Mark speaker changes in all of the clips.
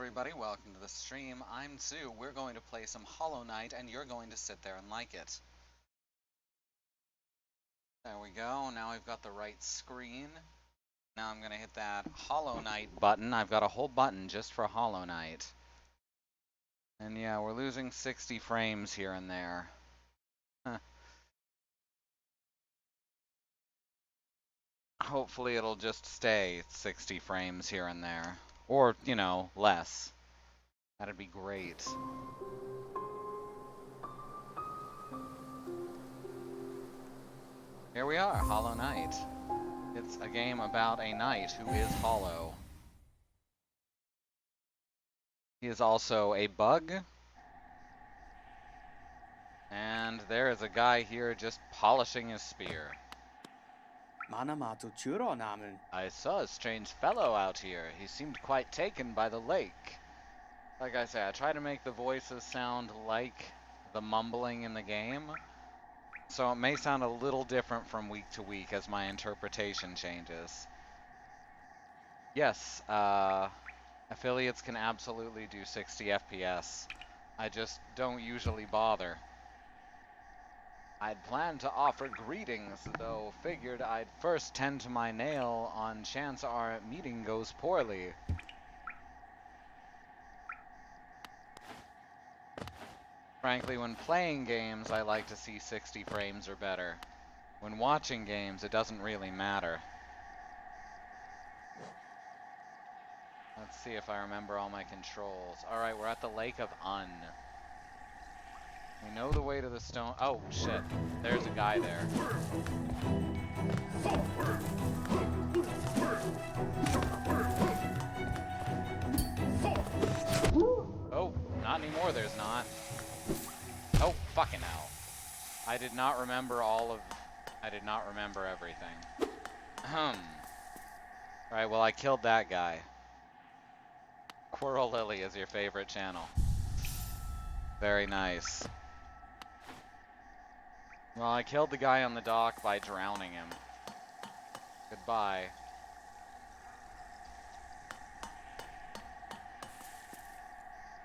Speaker 1: everybody, welcome to the stream. I'm Sue. We're going to play some Hollow Knight, and you're going to sit there and like it. There we go. Now we've got the right screen. Now I'm going to hit that Hollow Knight button. I've got a whole button just for Hollow Knight. And yeah, we're losing 60 frames here and there. Hopefully it'll just stay 60 frames here and there. Or, you know, less. That'd be great. Here we are, Hollow Knight. It's a game about a knight who is hollow. He is also a bug. And there is a guy here just polishing his spear. I saw a strange fellow out here. He seemed quite taken by the lake. Like I say, I try to make the voices sound like the mumbling in the game. So it may sound a little different from week to week as my interpretation changes. Yes, affiliates can absolutely do 60 FPS. I just don't usually bother. I'd planned to offer greetings, though figured I'd first tend to my nail on chance our meeting goes poorly. Frankly, when playing games, I like to see 60 frames or better. When watching games, it doesn't really matter. Let's see if I remember all my controls. Alright, we're at the Lake of Un. We know the way to the stone. Oh, shit. There's a guy there. Oh, not anymore, there's not. Oh, fucking hell. I did not remember everything. Alright, well, I killed that guy. Quirrell Lily is your favorite channel. Very nice. Well, I killed the guy on the dock by drowning him. Goodbye.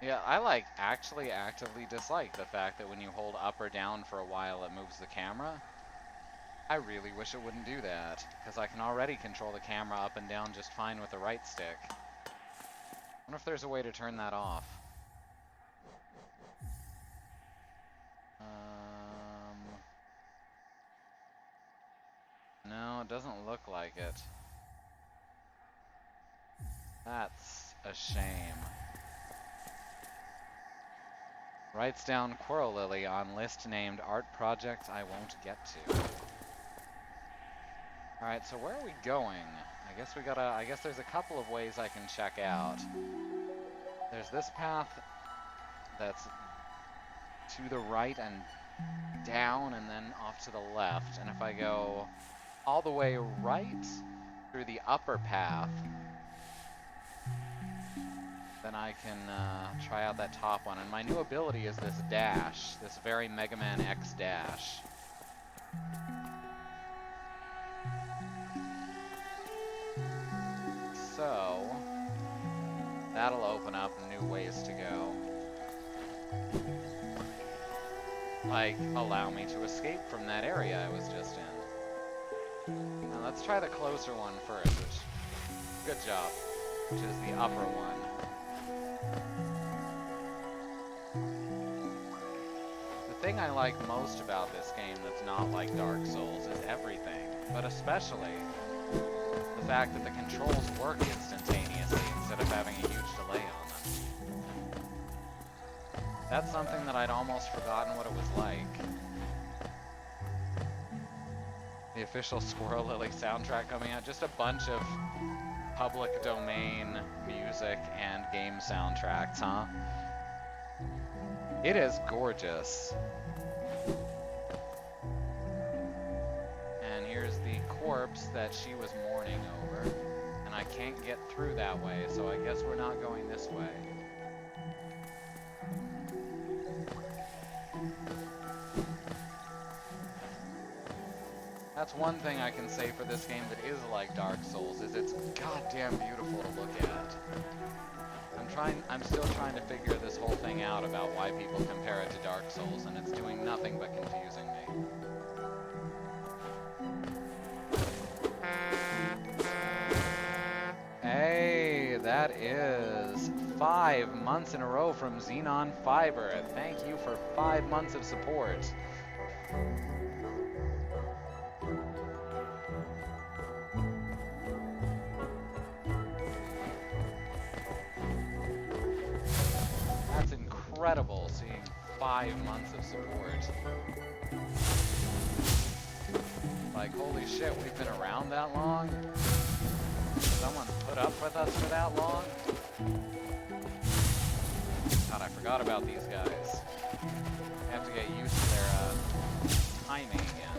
Speaker 1: Yeah, I actually actively dislike the fact that when you hold up or down for a while it moves the camera. I really wish it wouldn't do that, because I can already control the camera up and down just fine with the right stick. I wonder if there's a way to turn that off. No, it doesn't look like it. That's a shame. Writes down Quirrell Lily on list named art project I won't get to. Alright, so where are we going? I guess there's a couple of ways I can check out. There's this path that's to the right and down and then off to the left. And if I go all the way right through the upper path, then I can try out that top one. And my new ability is this dash, this very Mega Man X dash. So, that'll open up new ways to go. Like, allow me to escape from that area I was just in. Now let's try the closer one first, good job, which is the upper one. The thing I like most about this game that's not like Dark Souls is everything, but especially the fact that the controls work instantaneously instead of having a huge delay on them. That's something that I'd almost forgotten what it was like. The official Squirrell Lily soundtrack coming out, just a bunch of public domain music and game soundtracks, huh? It is gorgeous. And here's the corpse that she was mourning over. And I can't get through that way, so I guess we're not going this way. That's one thing I can say for this game that is like Dark Souls, is it's goddamn beautiful to look at. I'm I'm still trying to figure this whole thing out about why people compare it to Dark Souls, and it's doing nothing but confusing me. Hey, that is 5 months in a row from Xenon Fiber. Thank you for 5 months of support. That's incredible, seeing 5 months of support. Like, holy shit, we've been around that long? Someone put up with us for that long? God, I forgot about these guys. I have to get used to their timing again.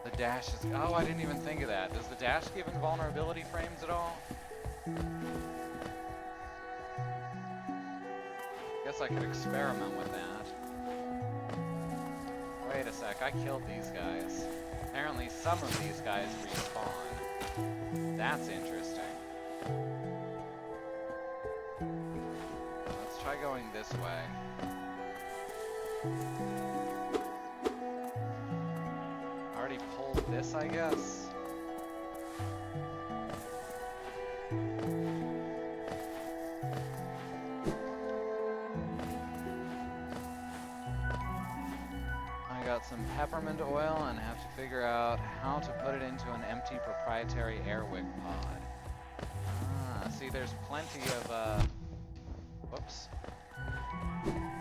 Speaker 1: The dash is... Oh, I didn't even think of that. Does the dash give invulnerability frames at all? Guess I could experiment with that. Wait a sec, I killed these guys. Apparently some of these guys respawn. That's interesting. Let's try going this way. Already pulled this, I guess. Some peppermint oil and have to figure out how to put it into an empty proprietary airwick pod. Ah, see, there's plenty of, whoops.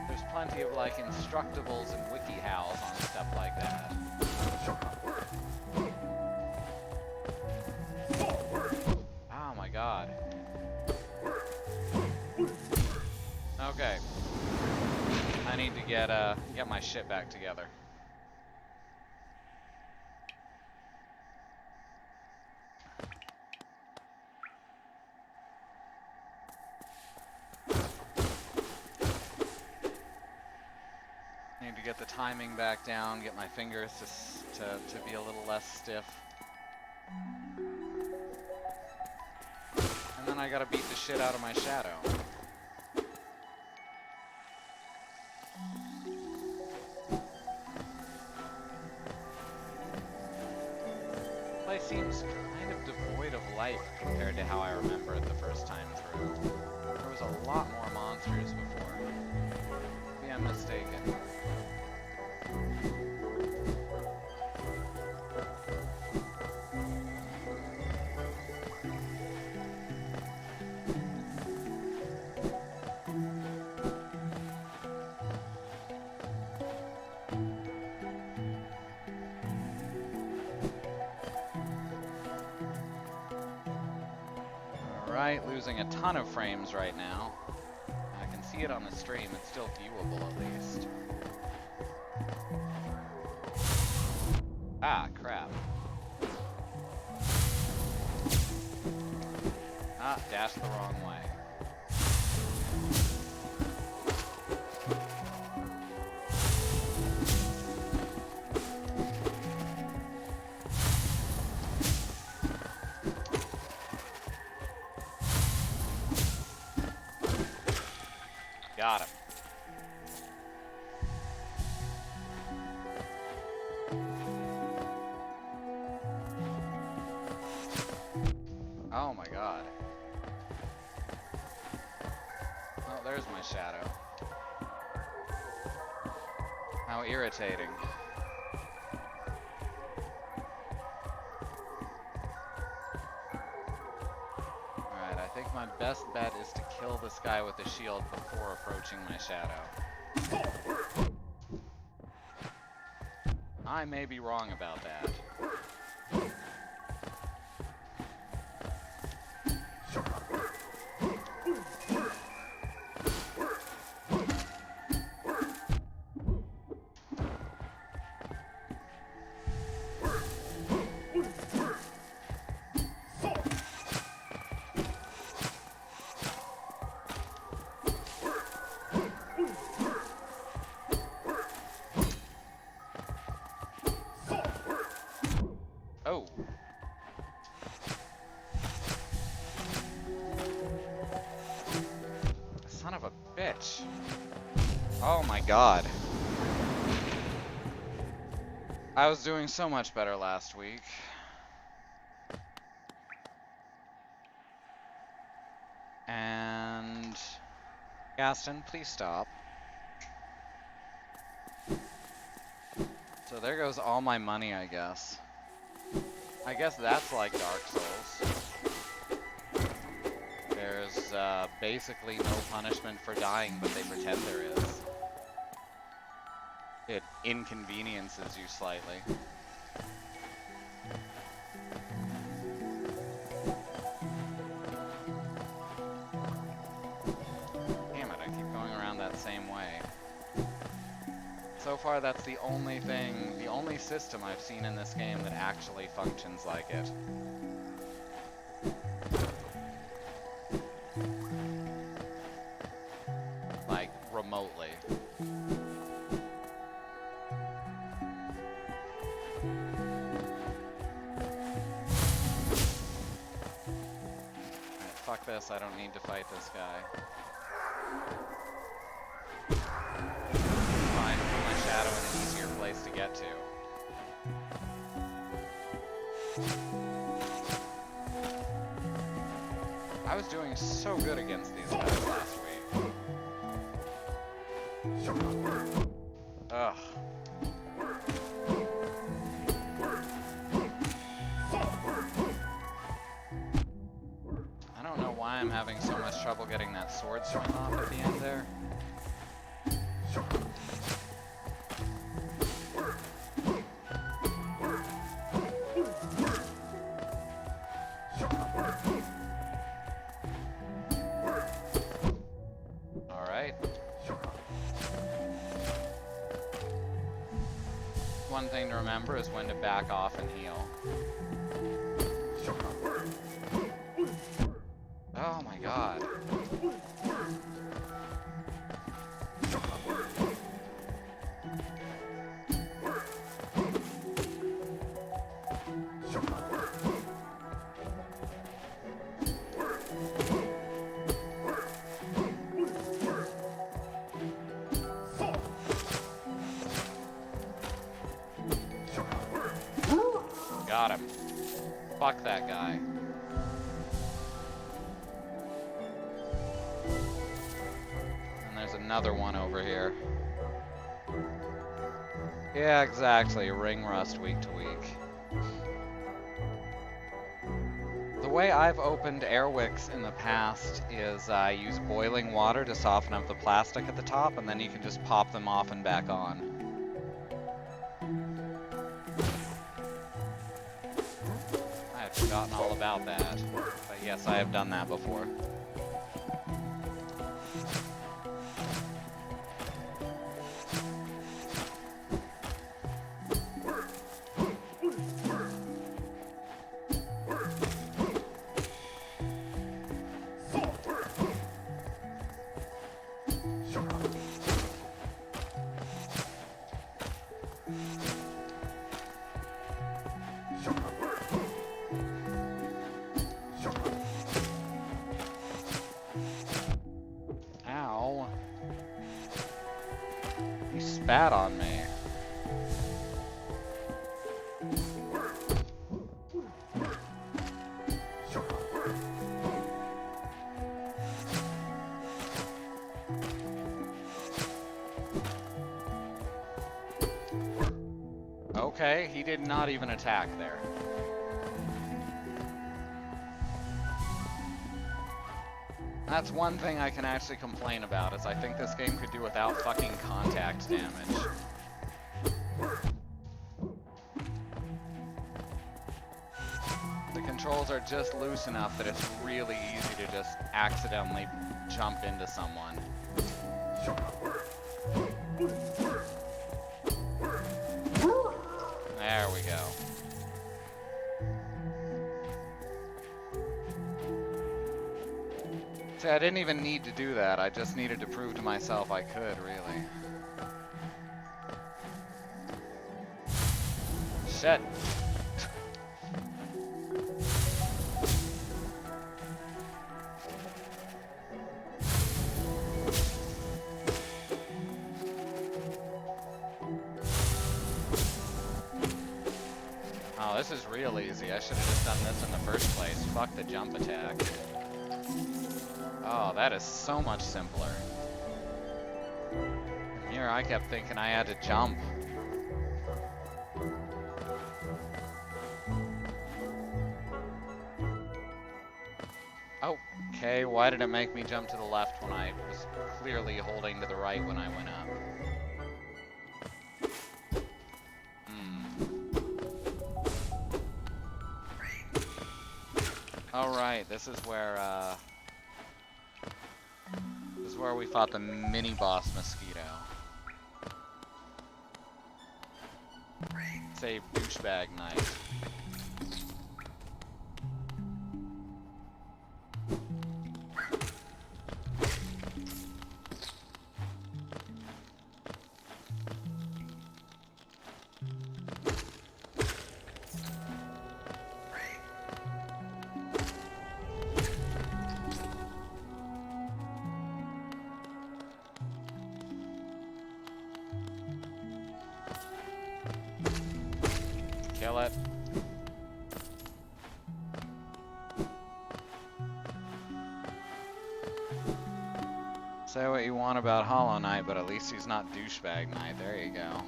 Speaker 1: There's plenty of, like, instructables and WikiHows on stuff like that. Oh my god. Okay. I need to get my shit back together. Get the timing back down, get my fingers to be a little less stiff. And then I gotta beat the shit out of my shadow. Play seems kind of devoid of life compared to how I remember it the first time through. There was a lot more monsters before. Maybe I'm mistaken. Losing a ton of frames right now. I can see it on the stream, it's still viewable at least. Ah, crap. Ah, dashed the wrong way. Got him. Oh my god. Oh, there's my shadow. How irritating. Alright, I think my best bet is to kill this guy with the shield before approaching my shadow. I may be wrong about that. Bitch. Oh my god. I was doing so much better last week. And... Gaston, please stop. So there goes all my money, I guess. I guess that's like Dark Souls. There's basically no punishment for dying, but they pretend there is. It inconveniences you slightly. Damn it, I keep going around that same way. So far, that's the only thing, the only system I've seen in this game that actually functions like it. Like, remotely. Alright, fuck this, I don't need to fight this guy. Fine, put my shadow in an easier place to get to. I was doing so good against these guys last week. Ugh. I don't know why I'm having so much trouble getting that sword swing off at the end there. One thing to remember is when to back off and heal. Oh my god. Got him. Fuck that guy. And there's another one over here. Yeah, exactly. Ring rust week to week. The way I've opened Airwicks in the past is I use boiling water to soften up the plastic at the top, and then you can just pop them off and back on. Forgotten all about that, but yes, I have done that before. Ow. He spat on me. Okay, he did not even attack there. That's one thing I can actually complain about, is I think this game could do without fucking contact damage. The controls are just loose enough that it's really easy to just accidentally jump into someone. There we go. See, I didn't even need to do that. I just needed to prove to myself I could, really. Shit. this is real easy. I should have just done this in the first place. Fuck the jump attack. Oh, that is so much simpler. Here I kept thinking I had to jump. Okay, why did it make me jump to the left when I was clearly holding to the right when I went up? Alright, this is where we fought the mini-boss Mosquito. Save Douchebag Knight. Kill it. Say what you want about Hollow Knight, but at least he's not Douchebag Knight. There you go.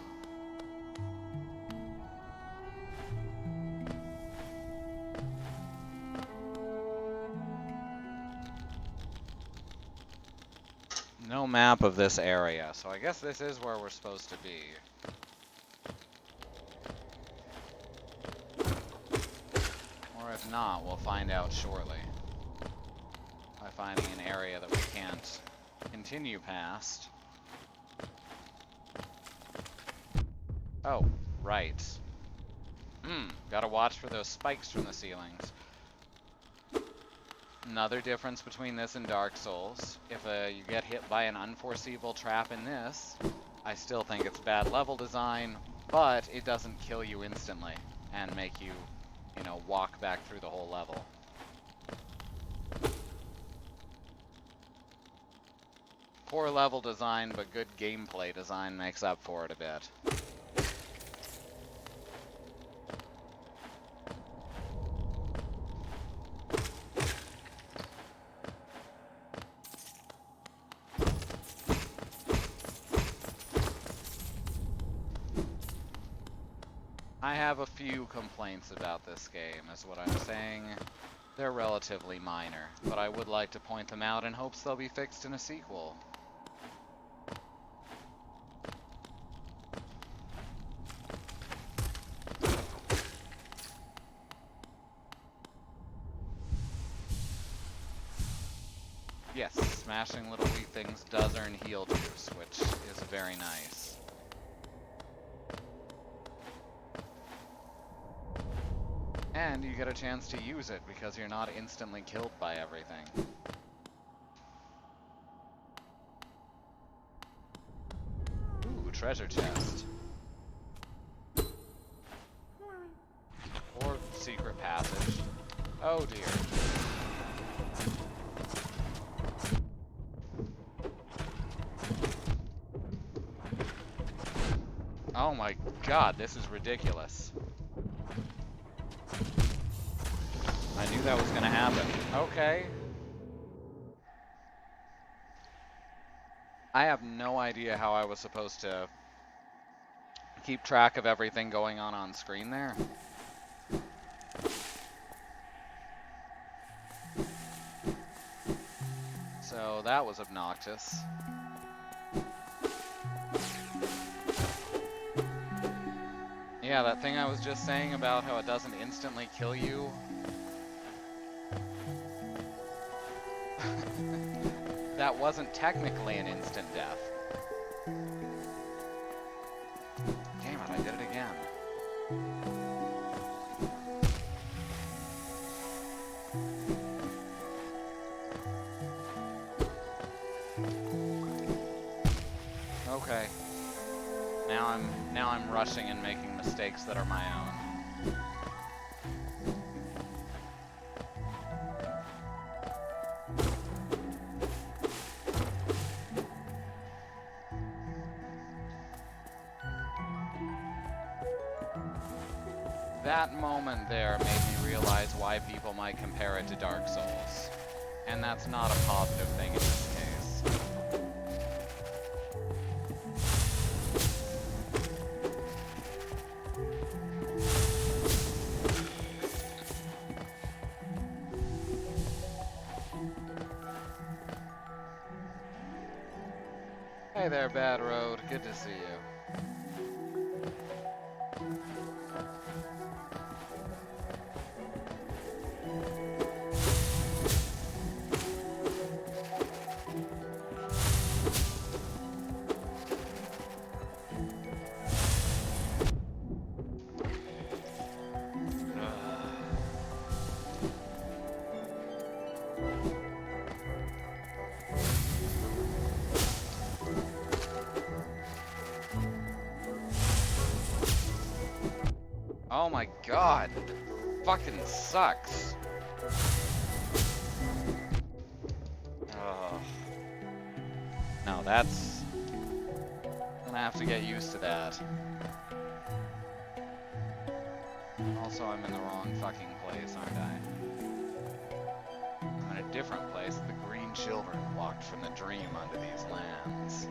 Speaker 1: No map of this area, so I guess this is where we're supposed to be. Or if not, we'll find out shortly. By finding an area that we can't continue past. Oh, right. Gotta watch for those spikes from the ceilings. Another difference between this and Dark Souls. If you get hit by an unforeseeable trap in this, I still think it's bad level design, but it doesn't kill you instantly and make you, you know, walk back through the whole level. Poor level design, but good gameplay design makes up for it a bit. I have a few complaints about this game, is what I'm saying. They're relatively minor, but I would like to point them out in hopes they'll be fixed in a sequel. Yes, smashing little weak things does earn heal juice, which is very nice. And you get a chance to use it because you're not instantly killed by everything. Ooh, treasure chest. Or secret passage. Oh dear. Oh my god, this is ridiculous. I knew that was gonna happen. Okay. I have no idea how I was supposed to keep track of everything going on screen there. So that was obnoxious. Yeah, that thing I was just saying about how it doesn't instantly kill you. That wasn't technically an instant death. Damn it, I did it again. Okay. Now I'm rushing and making mistakes that are my own. that moment there made me realize why people might compare it to Dark Souls. And that's not a positive thing in this case. Hey there, Bad Road. Good to see you. Oh my god, fucking sucks. Oh. No, that's... I'm gonna have to get used to that. Also, I'm in the wrong fucking place, aren't I? I'm in a different place. The green children walked from the dream unto these lands.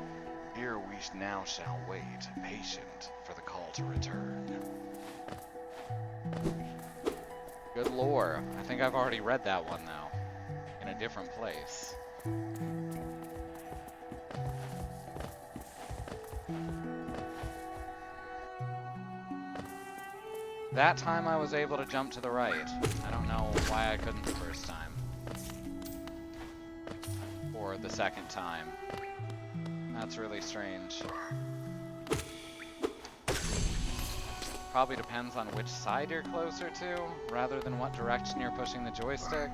Speaker 1: Here we now shall wait, patient, for the call to return. Good lore. I think I've already read that one, though. In a different place. That time I was able to jump to the right. I don't know why I couldn't the first time. Or the second time. That's really strange. Probably depends on which side you're closer to, rather than what direction you're pushing the joystick.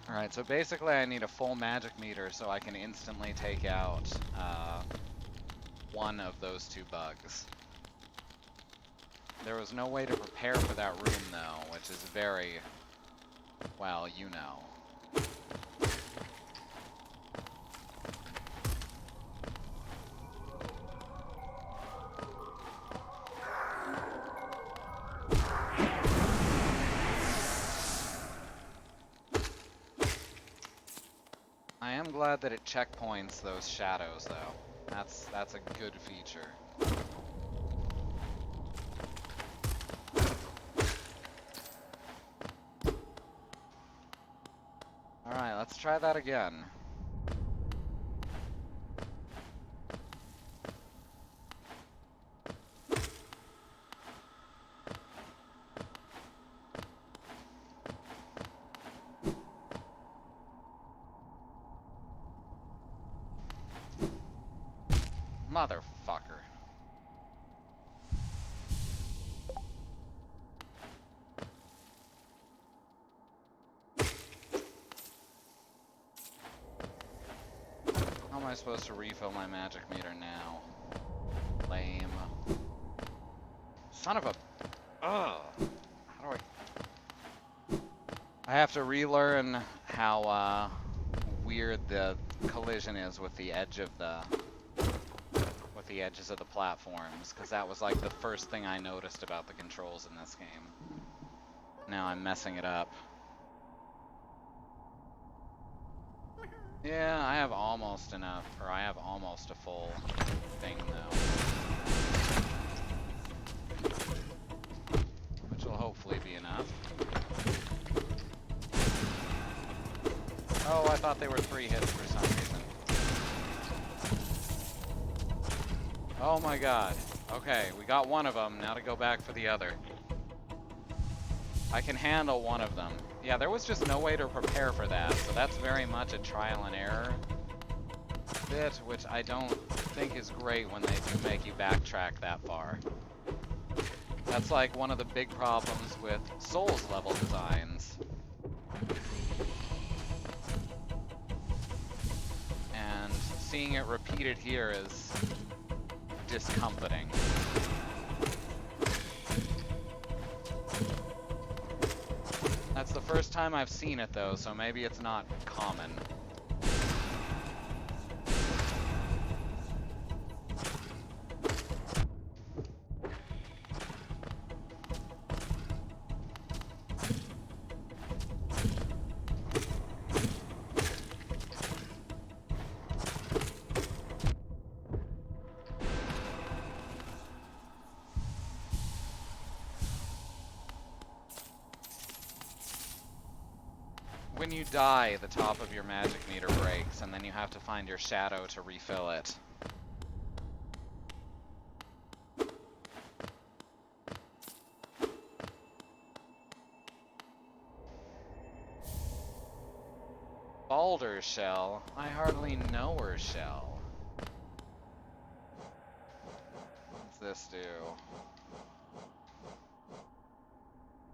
Speaker 1: Alright, so basically I need a full magic meter so I can instantly take out one of those two bugs. There was no way to prepare for that room though, which is very, well, you know. I am glad that it checkpoints those shadows, though. That's a good feature. Alright, let's try that again. Motherfucker. How am I supposed to refill my magic meter now? Lame. Son of a... Ugh. How do I have to relearn how weird the collision is with the edge of the edges of the platforms, because that was like the first thing I noticed about the controls in this game. Now I'm messing it up. Yeah, I have almost enough, or I have almost a full thing though. Which will hopefully be enough. Oh, I thought they were 3 hits for some reason. Oh my god. Okay, we got one of them, now to go back for the other. I can handle one of them. Yeah, there was just no way to prepare for that, so that's very much a trial and error bit, which I don't think is great when they do make you backtrack that far. That's like one of the big problems with Souls level designs. seeing it repeated here is discomforting. That's the first time I've seen it though, so maybe it's not common. When you die, the top of your magic meter breaks, and then you have to find your shadow to refill it. Baldur's Shell? I hardly know her shell. What's this do?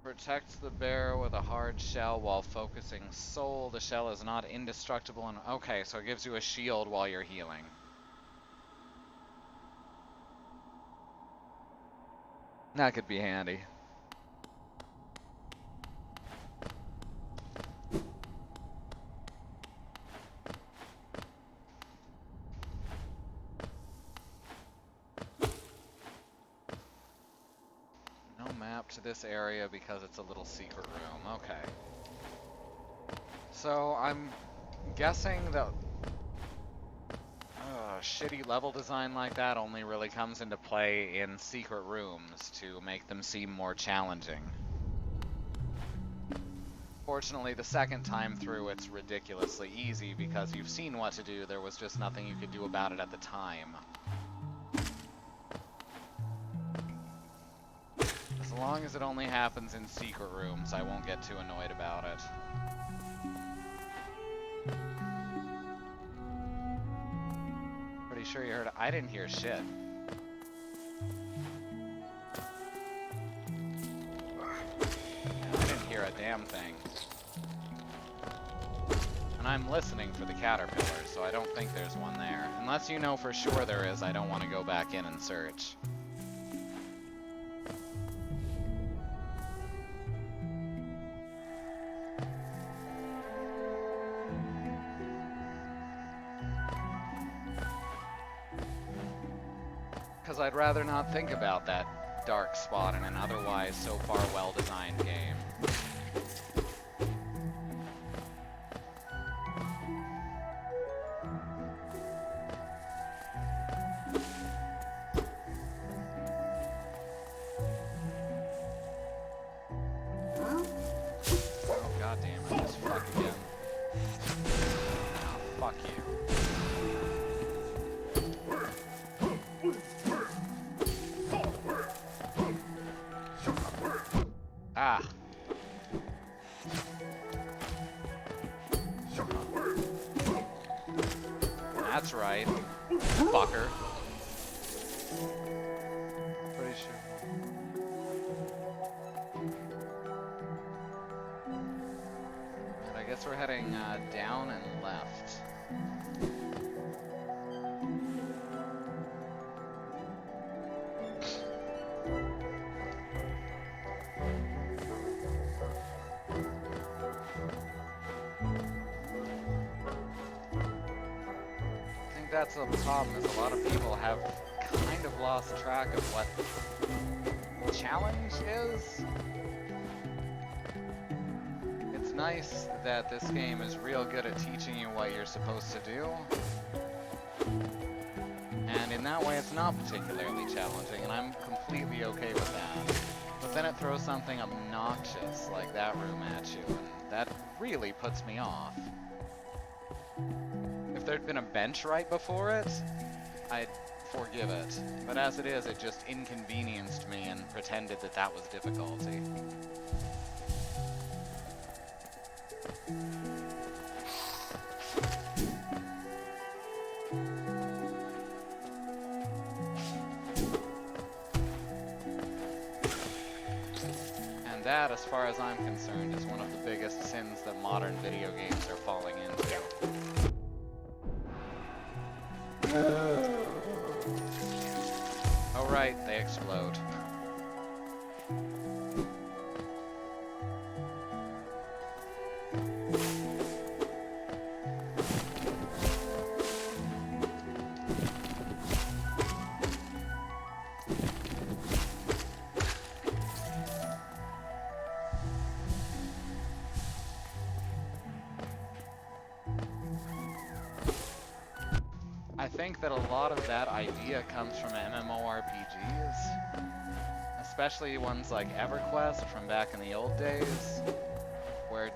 Speaker 1: Protects the bearer with a hard shell while focusing soul. The shell is not indestructible and okay, so it gives you a shield while you're healing. That could be handy. To this area because it's a little secret room. Okay. So I'm guessing that shitty level design like that only really comes into play in secret rooms to make them seem more challenging. Fortunately, the second time through it's ridiculously easy because you've seen what to do, there was just nothing you could do about it at the time. As long as it only happens in secret rooms, I won't get too annoyed about it. Pretty sure you heard it. I didn't hear shit. I didn't hear a damn thing. And I'm listening for the caterpillar, so I don't think there's one there. Unless you know for sure there is, I don't want to go back in and search. I'd rather not think about that dark spot in an otherwise so far well-designed game. Oh goddamn it, just fuck again. Oh, fuck you. Ah. That's right. Fucker. Pretty sure. And I guess we're heading down and left. That's a problem, is a lot of people have kind of lost track of what the challenge is. It's nice that this game is real good at teaching you what you're supposed to do. And in that way it's not particularly challenging, and I'm completely okay with that. But then it throws something obnoxious like that room at you, and that really puts me off. If there'd been a bench right before it, I'd forgive it. But as it is, it just inconvenienced me and pretended that that was difficulty. And that, as far as I'm concerned, is one of the biggest sins that modern video games are falling into. Oh right, they explode. I think that a lot of that idea comes from MMORPGs, especially ones like EverQuest from back in the old days, where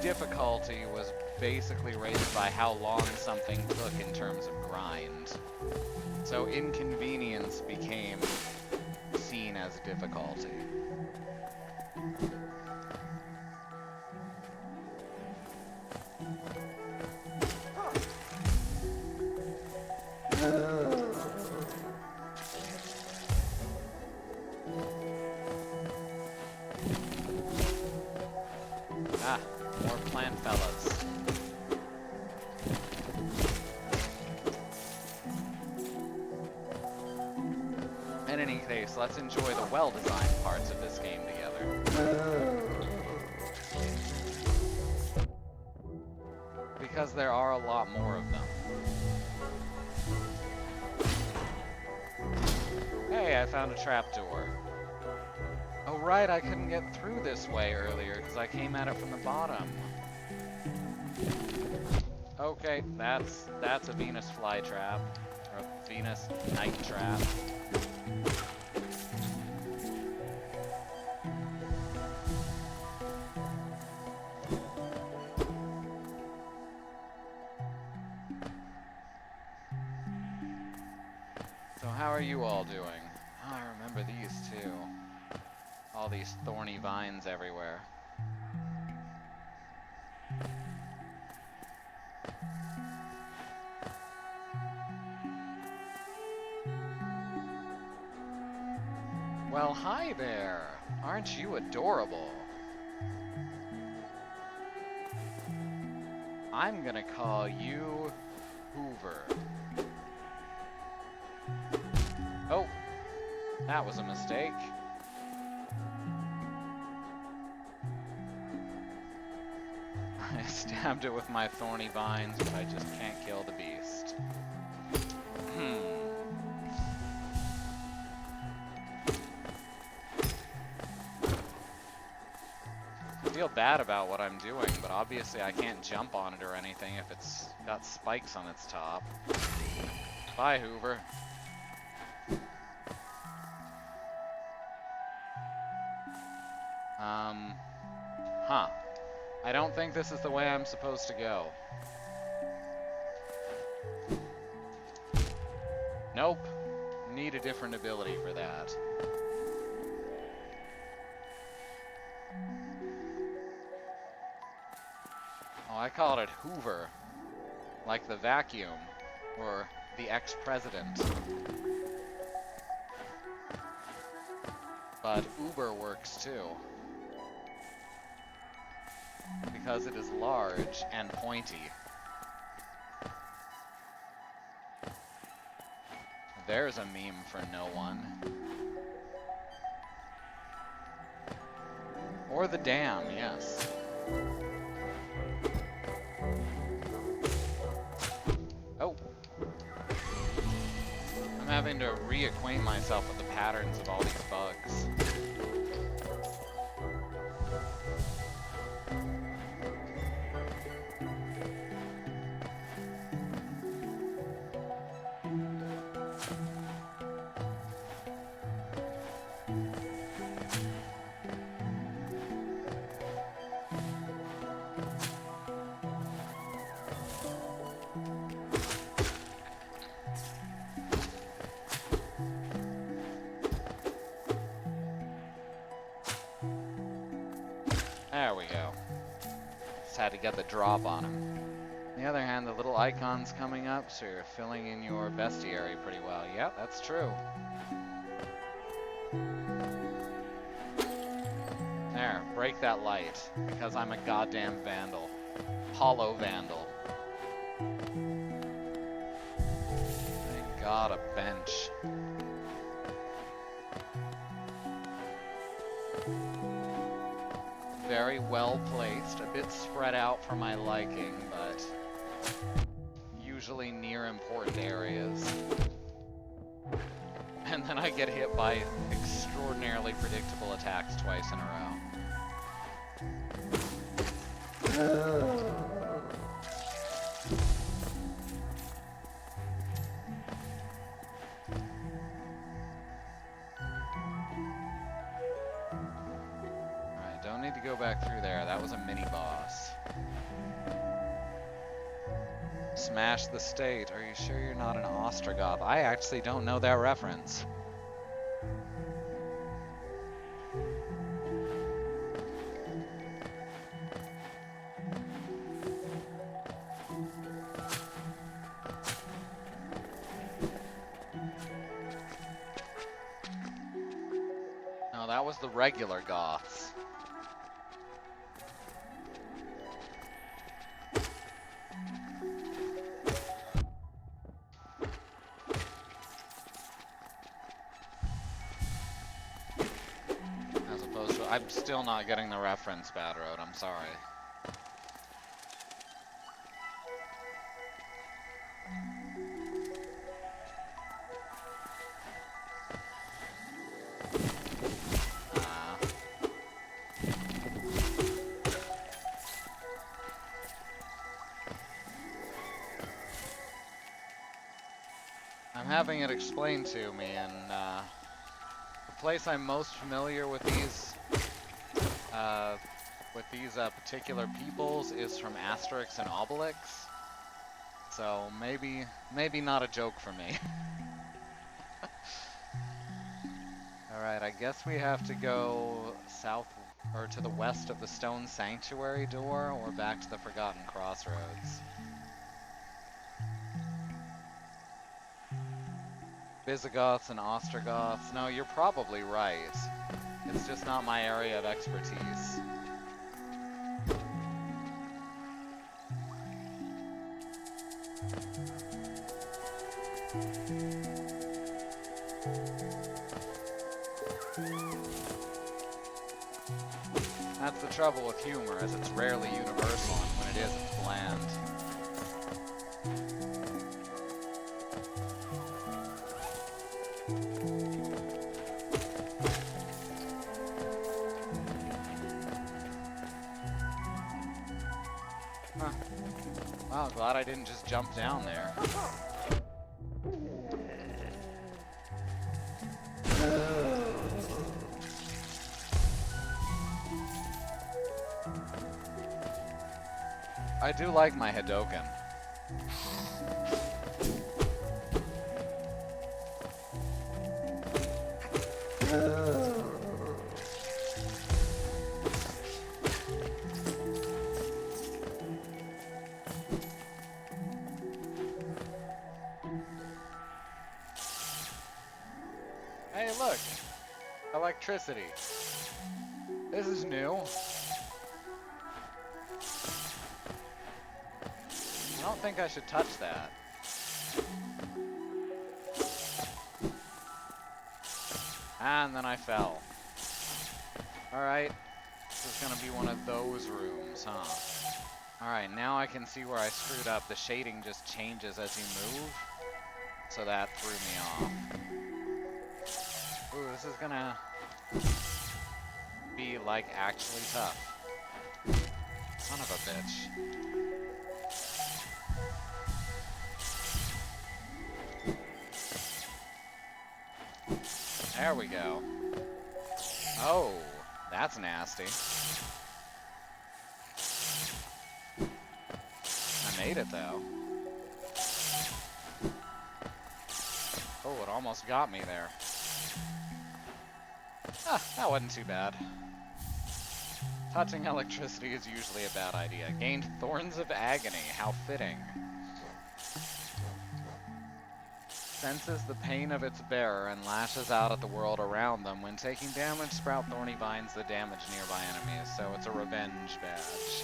Speaker 1: difficulty was basically raised by how long something took in terms of grind. So inconvenience became seen as difficulty. Ah, more plant fellas. In any case, let's enjoy the well-designed parts of this game together. Because there are a lot more of them. Hey, I found a trapdoor. Oh right, I couldn't get through this way earlier because I came at it from the bottom. Okay, that's a Venus flytrap, or a Venus night trap. So how are you all doing? Oh, I remember these too. All these thorny vines everywhere. Well, hi there! Aren't you adorable? I'm gonna call you Hoover. Oh, that was a mistake. I stabbed it with my thorny vines, but I just can't kill the beast. I feel bad about what I'm doing, but obviously I can't jump on it or anything if it's got spikes on its top. Bye, Hoover. Huh. I don't think this is the way I'm supposed to go. Nope. Need a different ability for that. Oh, I called it Hoover. Like the vacuum. Or the ex-president. But Uber works too. Because it is large and pointy. There's a meme for no one. Or the dam, yes. Oh. I'm having to reacquaint myself with the patterns of all these bugs. There we go. Just had to get the drop on him. On the other hand, the little icon's coming up, so you're filling in your bestiary pretty well. Yep, that's true. There, break that light, because I'm a goddamn vandal. Hollow vandal. God, a bench. Very well placed, a bit spread out for my liking, but usually near important areas. And then I get hit by extraordinarily predictable attacks twice in a row. Alright, don't need to go back through there. That was a mini-boss. Smash the state. Are you sure you're not an Ostrogoth? I actually don't know that reference. No, that was the regular Goths. I'm still not getting the reference, Bad Road. I'm sorry. I'm having it explained to me, and the place I'm most familiar with these particular peoples is from Asterix and Obelix. So maybe not a joke for me. Alright, I guess we have to go south or to the west of the Stone Sanctuary door or back to the Forgotten Crossroads. Visigoths and Ostrogoths. No, you're probably right. It's just not my area of expertise. That's the trouble with humor, is it's rarely universal, and when it is, it's bland. Huh. Wow, glad I didn't just jump down there. I do like my Hadoken. Hey, look! Electricity. This is new. I don't think I should touch that. And then I fell. Alright. This is gonna be one of those rooms, huh? Alright, now I can see where I screwed up. The shading just changes as you move. So that threw me off. Ooh, this is gonna be, like, actually tough. Son of a bitch. There we go. Oh, that's nasty. I made it, though. Oh, it almost got me there. Ah, that wasn't too bad. Touching electricity is usually a bad idea. Gained Thorns of Agony. How fitting. Senses the pain of its bearer and lashes out at the world around them. When taking damage, sprout thorny vines that damage nearby enemies, so it's a revenge badge.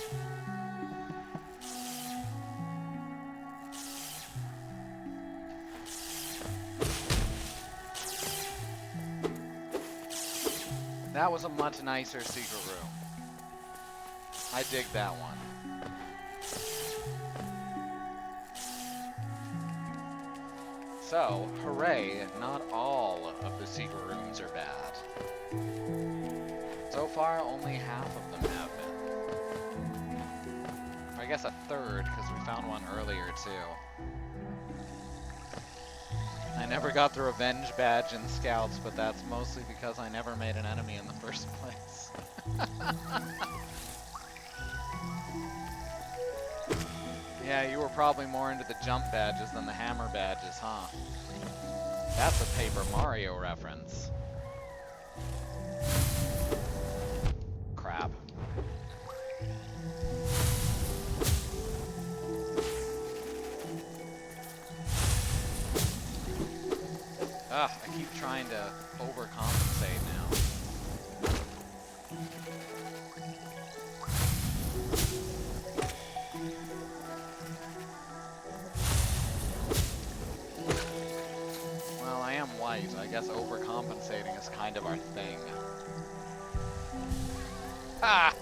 Speaker 1: That was a much nicer secret room. I dig that one. So, hooray, not all of the secret rooms are bad. So far, only half of them have been. I guess a third, because we found one earlier, too. I never got the revenge badge in Scouts, but that's mostly because I never made an enemy in the first place. Yeah, you were probably more into the jump badges than the hammer badges, huh? That's a Paper Mario reference. Crap. Ugh, I keep trying to overcompensate now. Well, I am white. I guess overcompensating is kind of our thing. Ah!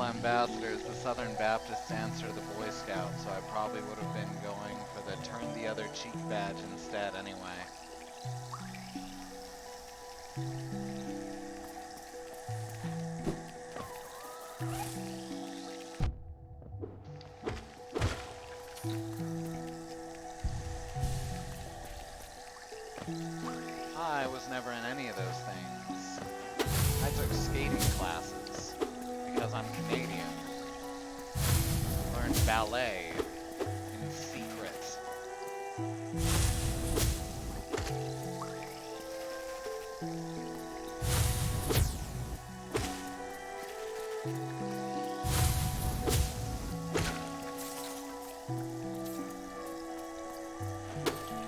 Speaker 1: Ambassadors, the Southern Baptist answer to the Boy Scouts, so I probably would have been going for the turn the other cheek badge instead anyway. I was never in any of those things. I took skating classes because I'm Canadian. Learned ballet in secret.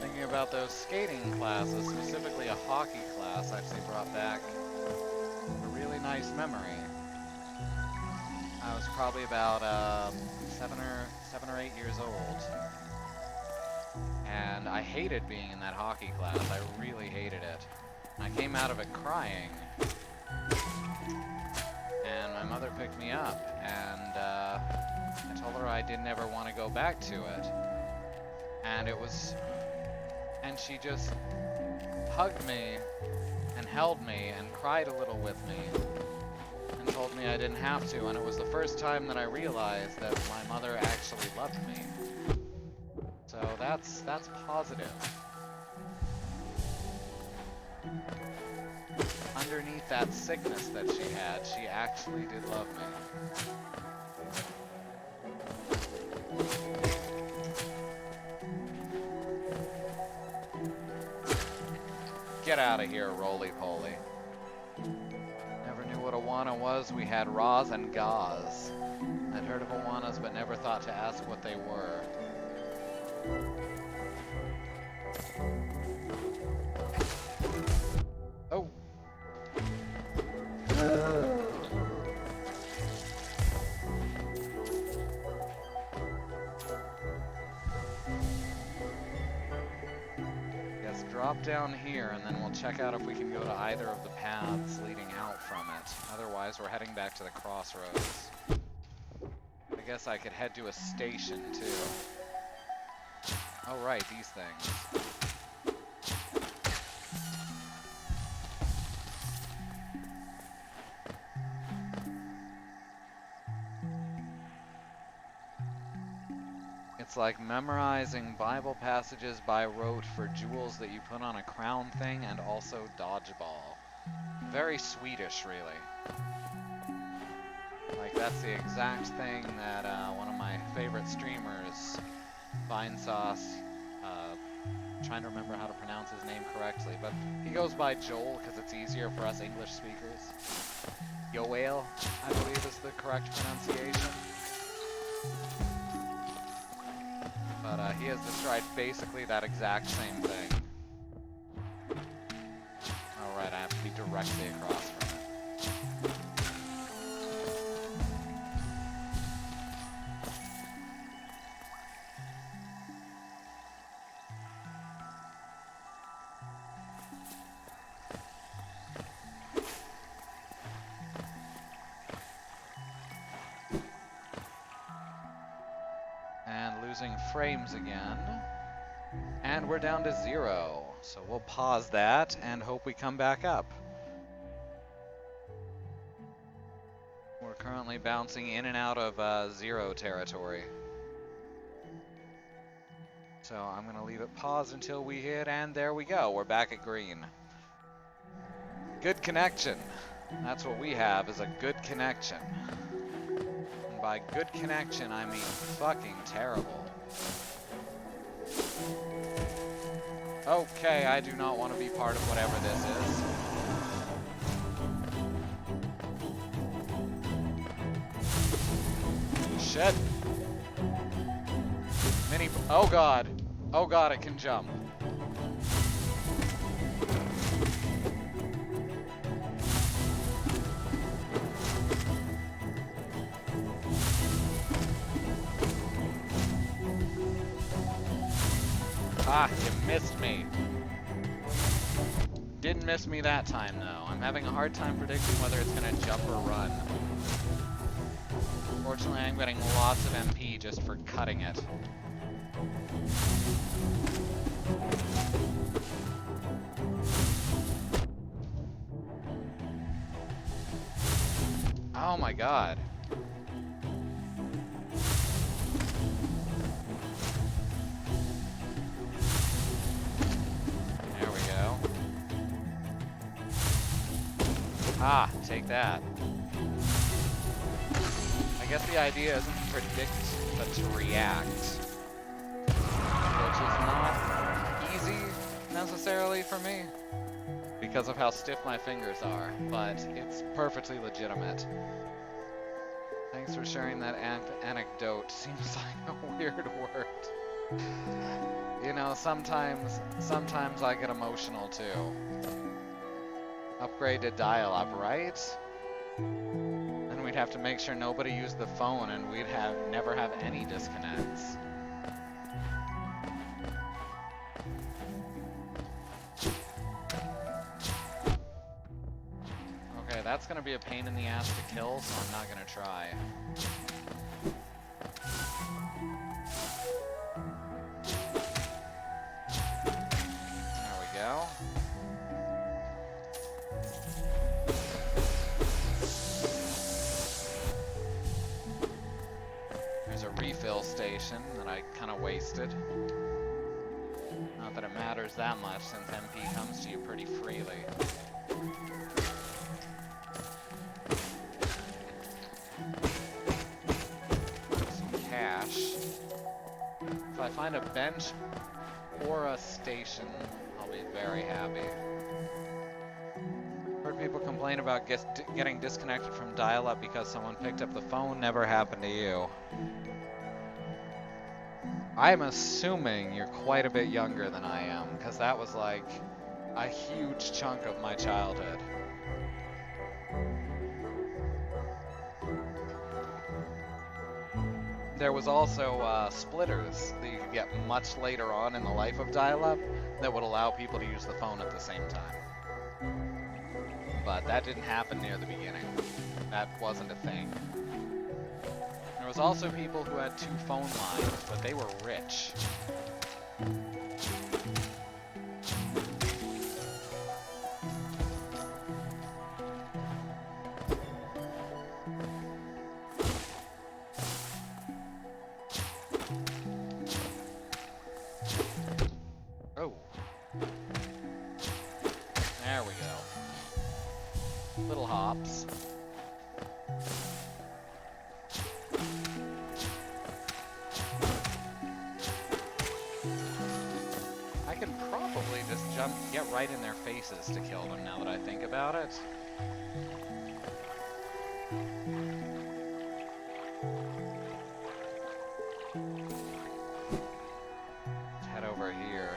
Speaker 1: Thinking about those skating classes, specifically a hockey class, actually brought back a really nice memory. I was probably about 7 or 8 years old, and I hated being in that hockey class. I really hated it. I came out of it crying, and my mother picked me up, and I told her I didn't ever want to go back to it, and she just hugged me and held me and cried a little with me. Told me I didn't have to, and it was the first time that I realized that my mother actually loved me. So that's positive. Underneath that sickness that she had, she actually did love me. Get out of here, roly-poly. What Awana was, we had Raws and Gauze. I'd heard of Awanas, but never thought to ask what they were. Oh! Yes, drop down here, and then we'll check out if we can go to either of the paths leading out from it. Otherwise, we're heading back to the crossroads. I guess I could head to a station, too. Oh, right, these things. It's like memorizing Bible passages by rote for jewels that you put on a crown thing, and also dodgeball. Very Swedish, really. Like, that's the exact thing that one of my favorite streamers, Fine Sauce, trying to remember how to pronounce his name correctly, but he goes by Joel because it's easier for us English speakers. Yoel, I believe is the correct pronunciation. But he has described basically that exact same thing. Alright, I have to be directly across from it. Losing frames again. And we're down to 0. So we'll pause that and hope we come back up. We're currently bouncing in and out of 0 territory. So I'm going to leave it paused until we hit, and there we go. We're back at green. Good connection. That's what we have, is a good connection. And by good connection, I mean fucking terrible. Okay, I do not want to be part of whatever this is. Shit. Mini... Oh god. Oh god, it can jump. Ah, you missed me. Didn't miss me that time, though. I'm having a hard time predicting whether it's going to jump or run. Fortunately, I'm getting lots of MP just for cutting it. Oh my god. Ah, take that. I guess the idea isn't to predict, but to react. Which is not easy, necessarily, for me, because of how stiff my fingers are, but it's perfectly legitimate. Thanks for sharing that anecdote. Seems like a weird word. You know, sometimes I get emotional, too. Upgrade to dial-up, right? And we'd have to make sure nobody used the phone, and we'd never have any disconnects. Okay, that's gonna be a pain in the ass to kill, so I'm not gonna try. There we go. Refill station that I kind of wasted. Not that it matters that much since MP comes to you pretty freely. Some cash. If I find a bench or a station, I'll be very happy. Heard people complain about getting disconnected from dial-up because someone picked up the phone. Never happened to you. I'm assuming you're quite a bit younger than I am, because that was like a huge chunk of my childhood. There was also splitters that you could get much later on in the life of dial-up that would allow people to use the phone at the same time. But that didn't happen near the beginning. That wasn't a thing. There was also people who had 2 phone lines, but they were rich. Oh. There we go. Little hops. Get right in their faces to kill them, now that I think about it. Let's head over here.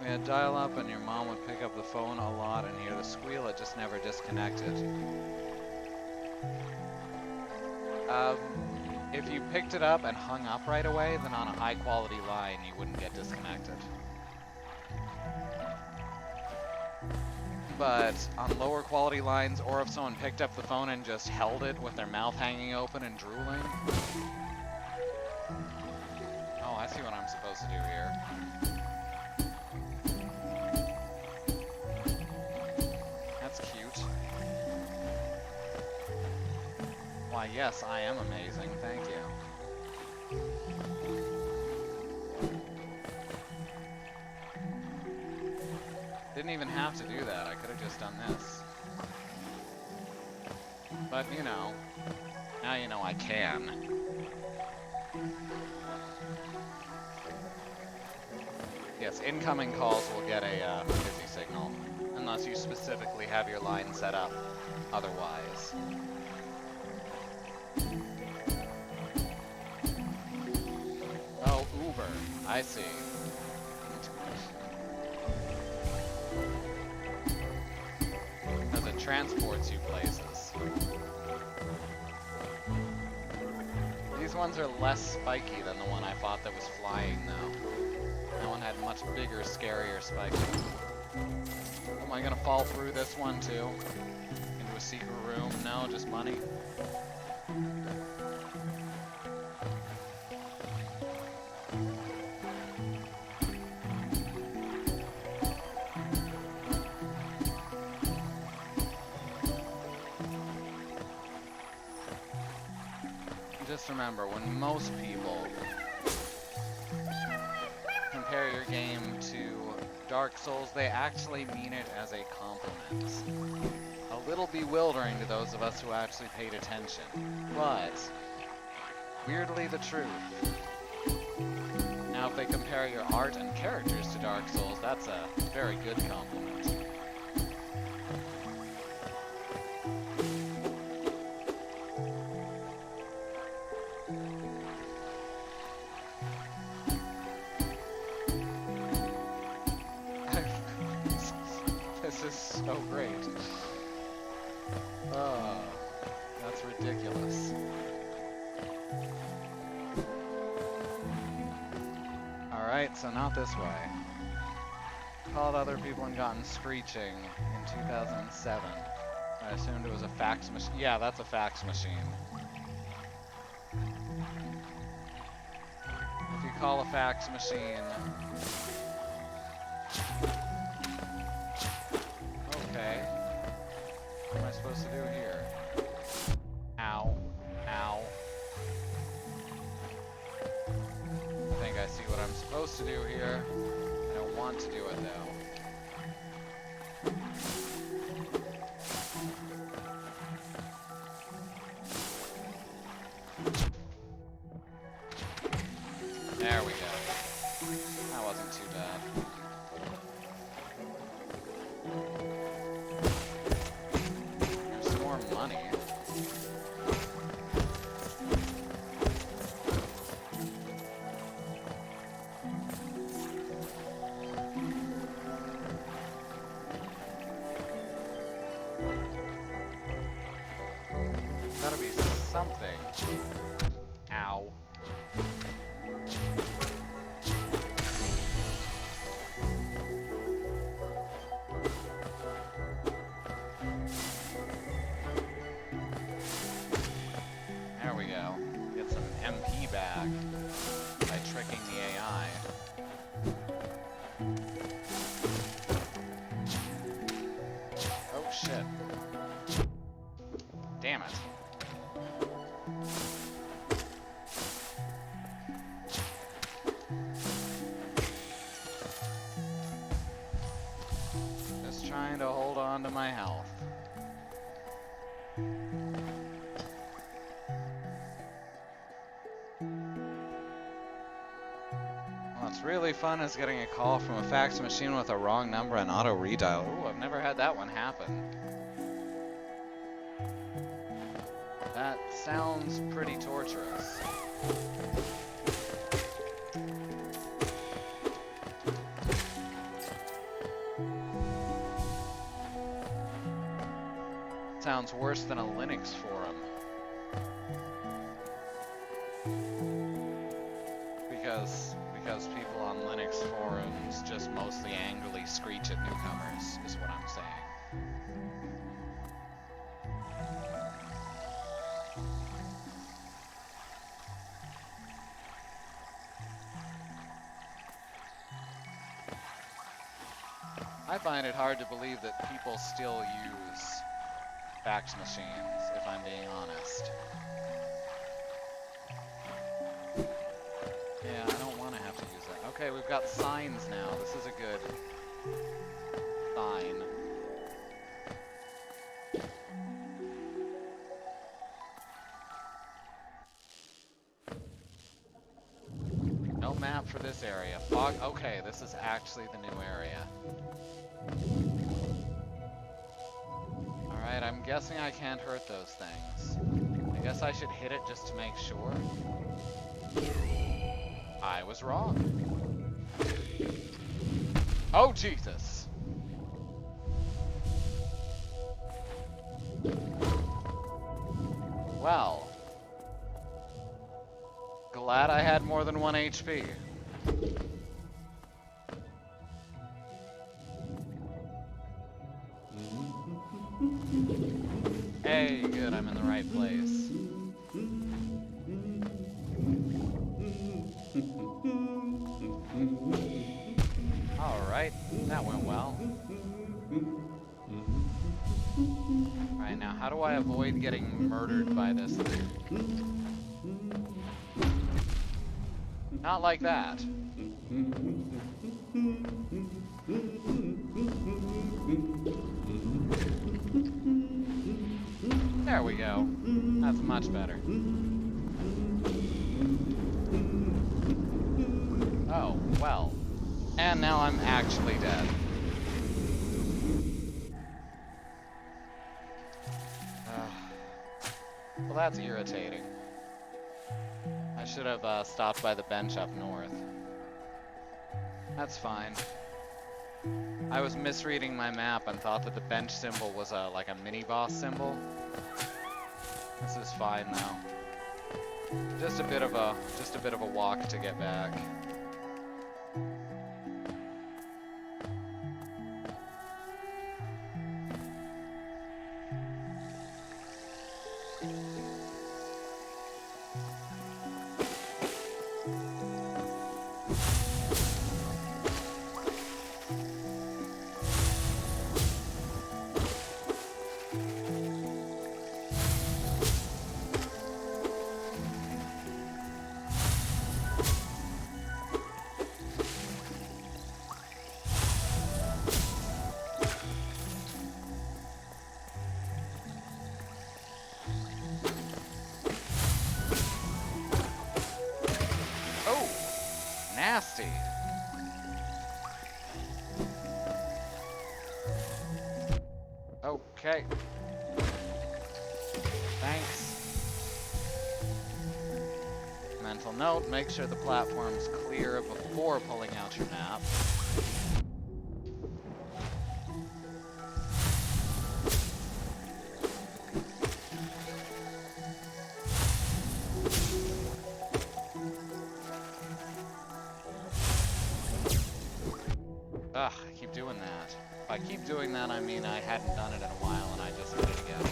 Speaker 1: We had dial-up and your mom would pick up the phone a lot and hear the squeal, it just never disconnected. If you picked it up and hung up right away, then on a high-quality line, you wouldn't get disconnected. But on lower quality lines, or if someone picked up the phone and just held it with their mouth hanging open and drooling. Oh, I see what I'm supposed to do here. That's cute. Why, yes, I am amazing. Thank you. Didn't even have to do that. I could have just done this. But, you know, now you know I can. Yes, incoming calls will get a busy signal, unless you specifically have your line set up otherwise. Oh, Uber. I see. Because it transports you places. These ones are less spiky than the one I thought that was flying, though. That one had much bigger, scarier spikes. Am I gonna fall through this one, too? Into a secret room? No, just money. Just remember, when most people compare your game to Dark Souls, they actually mean it as a compliment. A little bewildering to those of us who actually paid attention, but weirdly the truth. Now, if they compare your art and characters to Dark Souls, that's a very good compliment. So great. Oh, that's ridiculous. Alright, so not this way. Called other people and gotten screeching in 2007. I assumed it was a fax machine. Yeah, that's a fax machine. If you call a fax machine... Okay. What am I supposed to do here? Ow. Ow. I think I see what I'm supposed to do here. I don't want to do it, though. There we go. That wasn't too bad. Money. Gotta be something. Ow. There we go. Get some MP back by tricking the AI. Oh shit. Damn it. Just trying to hold on to my health. What's really fun is getting a call from a fax machine with a wrong number and auto redial. Ooh, I've never had that one happen. That sounds pretty torturous. Sounds worse than a Linux forum. Because people on Linux forums just mostly angrily screech at newcomers, is what I'm saying. I find it hard to believe that people still use fax machines, if I'm being honest. Yeah, I don't want to have to use that. Okay, we've got signs now. This is a good sign. No map for this area. Fog. Okay, this is actually the new area. Alright, I'm guessing I can't hurt those things. I guess I should hit it just to make sure. I was wrong. Oh, Jesus. Well. Glad I had more than 1 HP. Hey, good, I'm in the right place. Alright, that went well. Alright, now how do I avoid getting murdered by this thing? Not like that. There we go. That's much better. Oh, well. And now I'm actually dead. Well, that's irritating. I should have stopped by the bench up north. That's fine. I was misreading my map and thought that the bench symbol was like a mini-boss symbol. This is fine though. Just a bit of a walk to get back. Nasty. Okay. Thanks. Mental note, make sure the platform's clear before pulling out your map. Ugh, I keep doing that. If I keep doing that, I mean I hadn't done it in a while and I just did it again.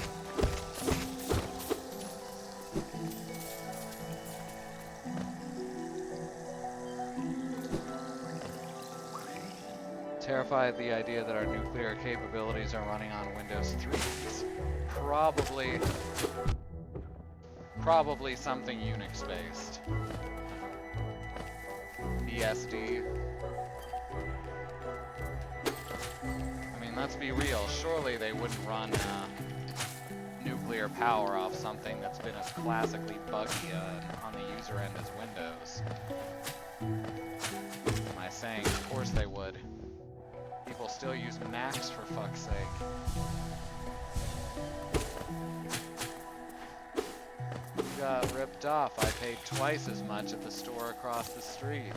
Speaker 1: Terrified at the idea that our nuclear capabilities are running on Windows 3. It's probably something Unix-based. BSD. Let's be real, surely they wouldn't run nuclear power off something that's been as classically buggy on the user end as Windows. max, for fuck's sake. You got ripped off. I paid twice as much at the store across the street.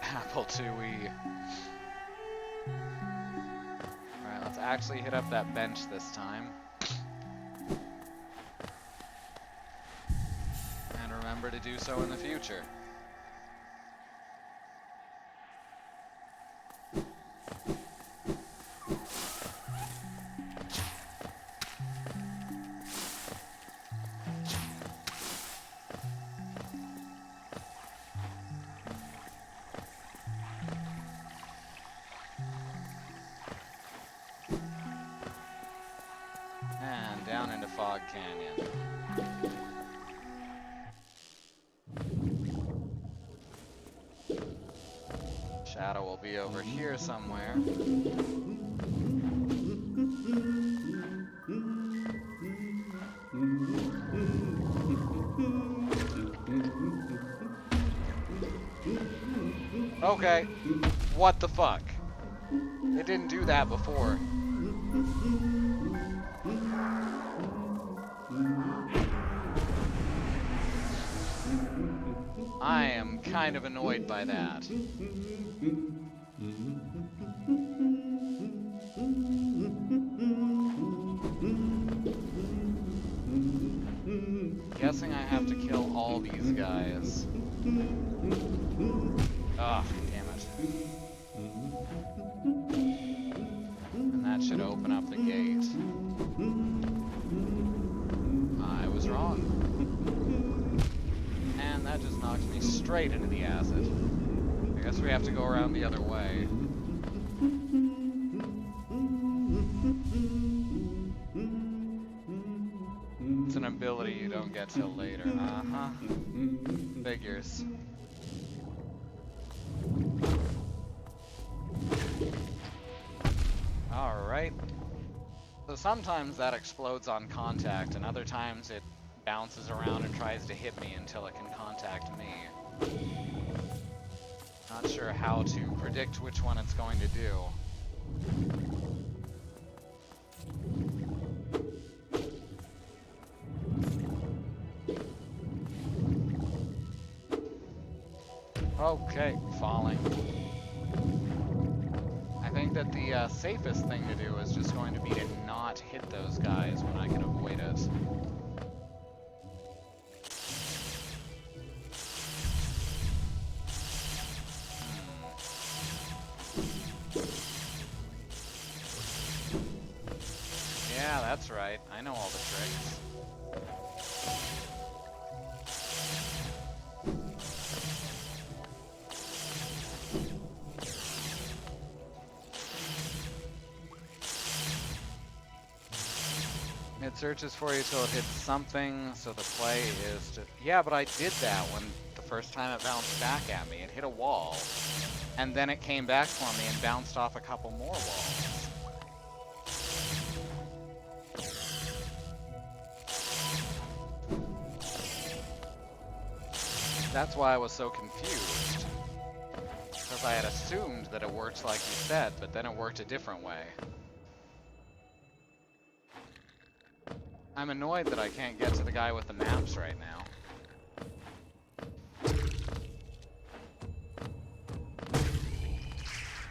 Speaker 1: Apple IIe. Alright, let's actually hit up that bench this time. And remember to do so in the future. And down into Fog Canyon. Shadow will be over here somewhere. Okay. What the fuck? It didn't do that before. I am kind of annoyed by that. Guessing I have to kill all these guys. Ah, damn it. And that should open up the gate. I was wrong. And that just knocked me straight into the acid. I guess we have to go around the other way. It's an ability you don't get till later. Uh-huh. Figures. Alright. So sometimes that explodes on contact, and other times it bounces around and tries to hit me until it can contact me. Not sure how to predict which one it's going to do. Okay, falling. I think that the safest thing to do is just going to be to not hit those guys when I can avoid it. Yeah, that's right. I know all the tricks. It searches for you till it hits something, so the play is to... Yeah, but I did that when the first time it bounced back at me. It hit a wall, and then it came back for me and bounced off a couple more walls. That's why I was so confused. Because I had assumed that it worked like you said, but then it worked a different way. I'm annoyed that I can't get to the guy with the maps right now.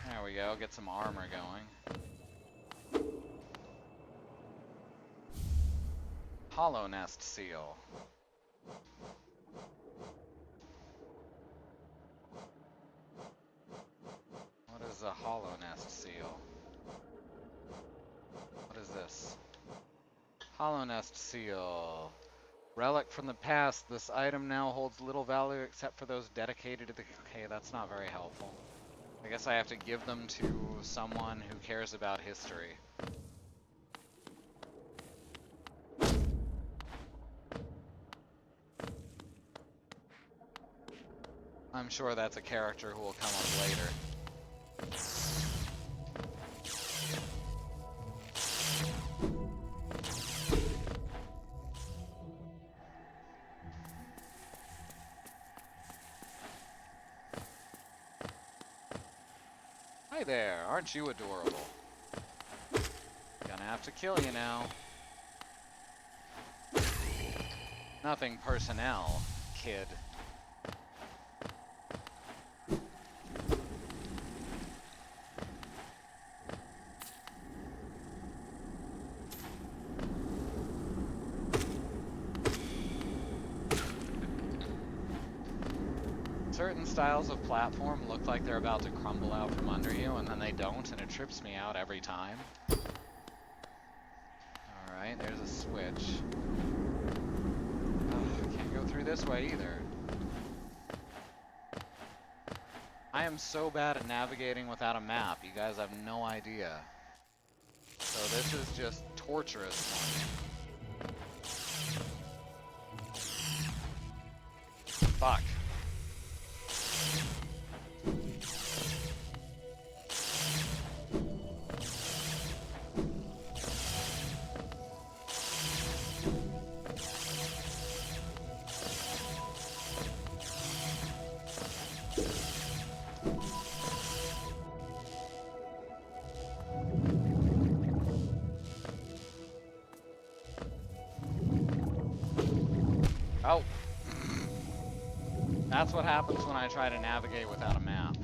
Speaker 1: There we go, get some armor going. Hollow Nest Seal. What is a Hollow Nest Seal? What is this? Hollow Nest Seal. Relic from the past. This item now holds little value except for those dedicated to the... Okay, that's not very helpful. I guess I have to give them to someone who cares about history. I'm sure that's a character who will come up later. Hi there, aren't you adorable? Gonna have to kill you now. Nothing personnel, kid. Certain styles of platform look like they're about to crumble out from under you, and then they don't, and it trips me out every time. Alright, there's a switch. I can't go through this way either. I am so bad at navigating without a map, you guys have no idea. So this is just torturous for me. Fuck. Oh. That's what happens when I try to navigate without a map.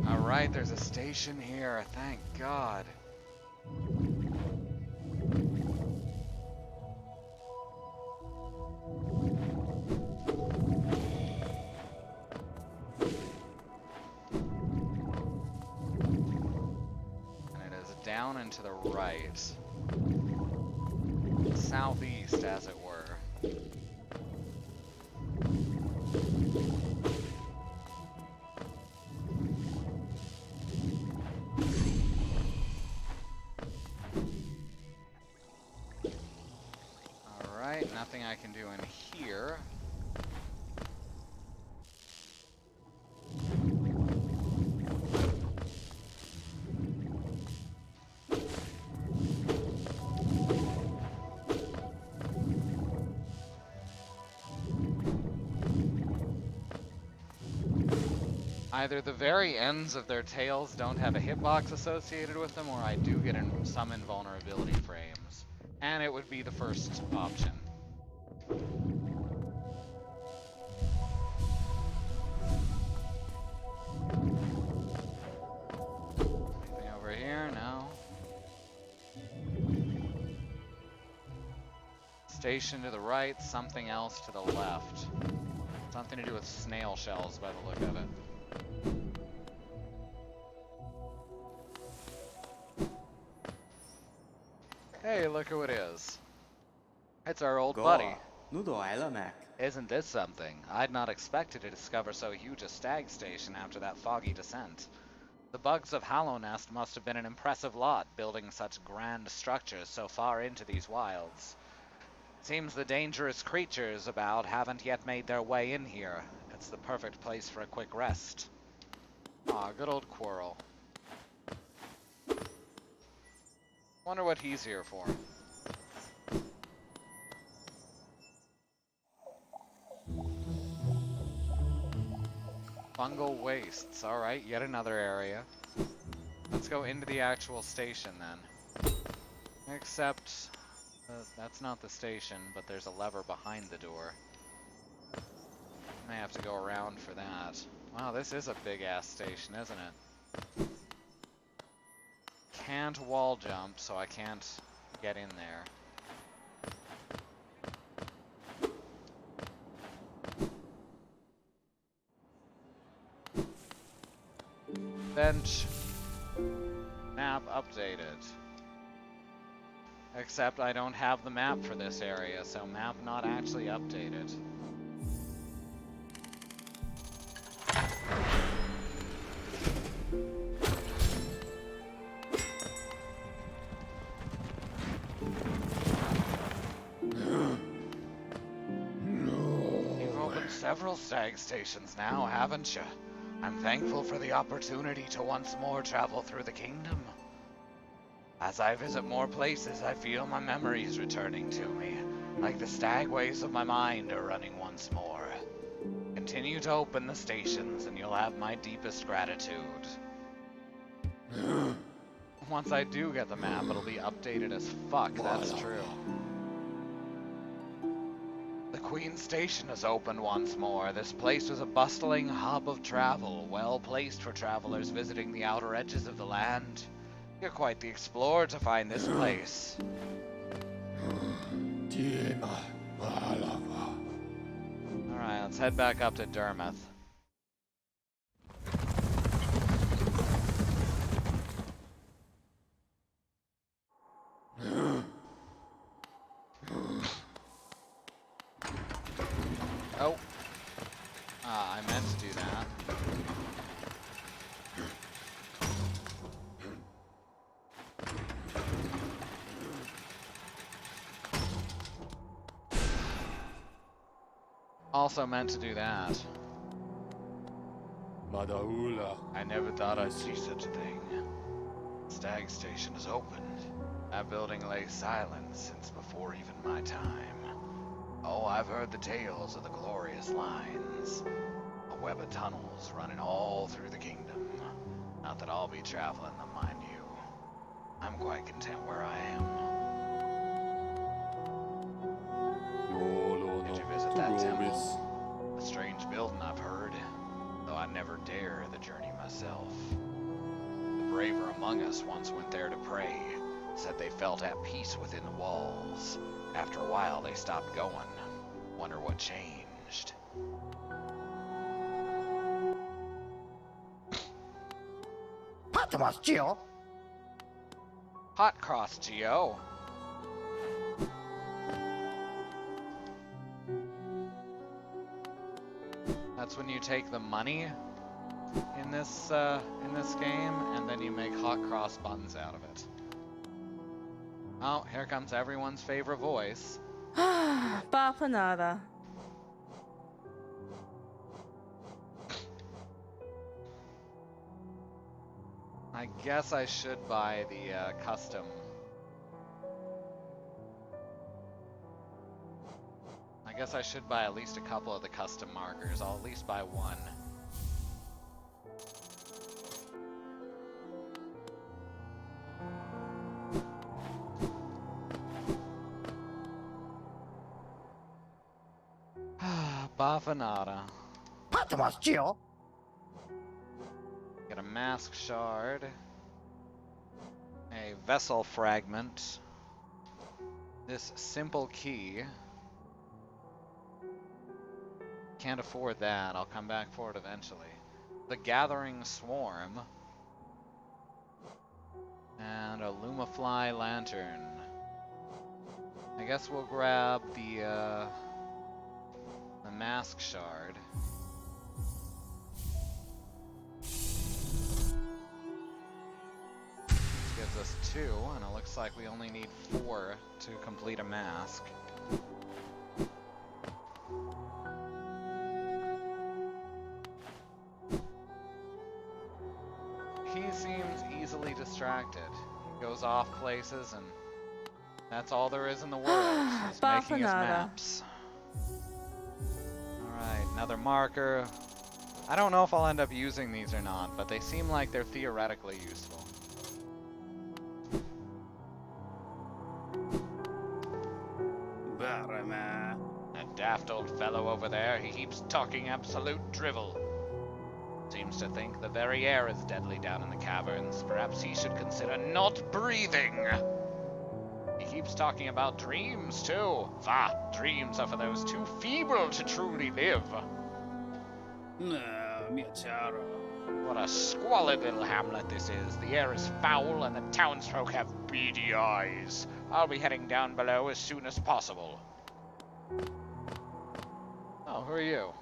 Speaker 1: Alright, there's a station here, thank God. Down and to the right. Southeast, as it were. Alright, nothing I can do in here. Either the very ends of their tails don't have a hitbox associated with them, or I do get some invulnerability frames. And it would be the first option. Anything over here? No. Station to the right, something else to the left. Something to do with snail shells by the look of it. Hey, look who it is. It's our old buddy. Isn't this something? I'd not expected to discover so huge a stag station after that foggy descent. The bugs of Hallownest must have been an impressive lot, building such grand structures so far into these wilds. Seems the dangerous creatures about haven't yet made their way in here. It's the perfect place for a quick rest. Aw, good old Quirrell. Wonder what he's here for. Fungal wastes. Alright, yet another area. Let's go into the actual station then. Except, that's not the station, but there's a lever behind the door. May have to go around for that. Wow, this is a big-ass station, isn't it? Can't wall jump, so I can't get in there. Bench. Map updated. Except I don't have the map for this area, so map not actually updated. You've opened several stag stations now, haven't you? I'm thankful for the opportunity to once more travel through the kingdom. As I visit more places, I feel my memories returning to me, like the stagways of my mind are running once more. Continue to open the stations and you'll have my deepest gratitude. Once I do get the map, it'll be updated as fuck, that's true. The Queen Station is open once more. This place was a bustling hub of travel, well placed for travelers visiting the outer edges of the land. You're quite the explorer to find this place. Alright, let's head back up to Dermot. Oh. I meant to do that. Also meant to do that. I never thought I'd see such a thing. Stag Station is opened. That building lay silent since before even my time. Oh, I've heard the tales of the glorious lines. A web of tunnels running all through the kingdom. Not that I'll be traveling them, mind you. I'm quite content where I am. Did you visit that temple? A strange building, I've heard. Though I never dare the journey myself. The braver among us once went there to pray. Said they felt at peace within the walls. After a while, they stopped going. Wonder what changed.
Speaker 2: Patmos, Geo.
Speaker 1: Hot cross, Geo. That's when you take the money in this game, and then you make hot cross buns out of it. Oh, here comes everyone's favorite voice.
Speaker 3: Bapanada.
Speaker 1: I guess I should buy the custom. I guess I should buy at least a couple of the custom markers. I'll at least buy one. Bafanada.
Speaker 2: Patmos, Geo.
Speaker 1: Get a mask shard. A vessel fragment. This simple key. Can't afford that. I'll come back for it eventually. The Gathering Swarm. And a Lumafly Lantern. I guess we'll grab the mask shard. Gives us 2, and it looks like we only need 4 to complete a mask. He seems easily distracted. He goes off places, and that's all there is in the world. He's making his maps. Alright, another marker. I don't know if I'll end up using these or not, but they seem like they're theoretically useful. That daft old fellow over there, he keeps talking absolute drivel. Seems to think the very air is deadly down in the caverns. Perhaps he should consider not breathing. He keeps talking about dreams, too. Dreams are for those too feeble to truly live. What a squalid little hamlet this is. The air is foul and the townsfolk have beady eyes. I'll be heading down below as soon as possible. Oh, who are you?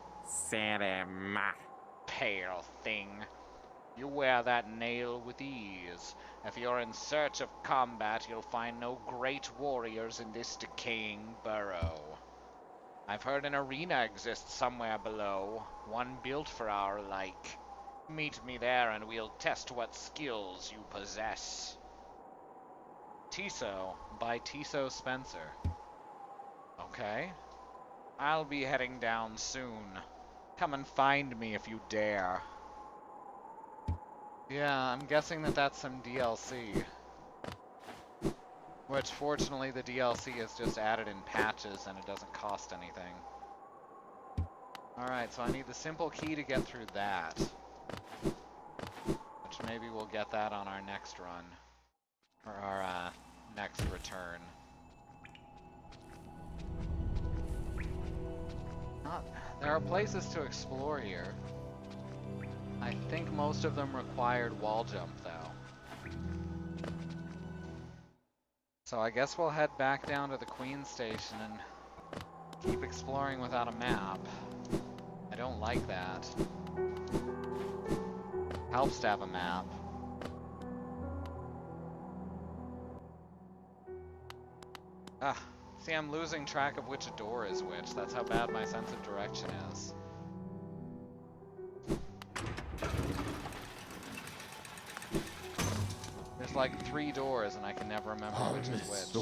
Speaker 1: Pale thing. You wear that nail with ease. If you're in search of combat, you'll find no great warriors in this decaying burrow. I've heard an arena exists somewhere below, one built for our like. Meet me there and we'll test what skills you possess. Tiso by Tiso Spencer. Okay. I'll be heading down soon. Come and find me if you dare. Yeah, I'm guessing that that's some DLC. Which, fortunately, the DLC is just added in patches and it doesn't cost anything. Alright, so I need the simple key to get through that. Which maybe we'll get that on our next run. Or our, next return. There are places to explore here. I think most of them required wall jump, though. So I guess we'll head back down to the Queen Station and keep exploring without a map. I don't like that. Helps to have a map. Ah, see, I'm losing track of which door is which. That's how bad my sense of direction is. There's like 3 doors and I can never remember which is which.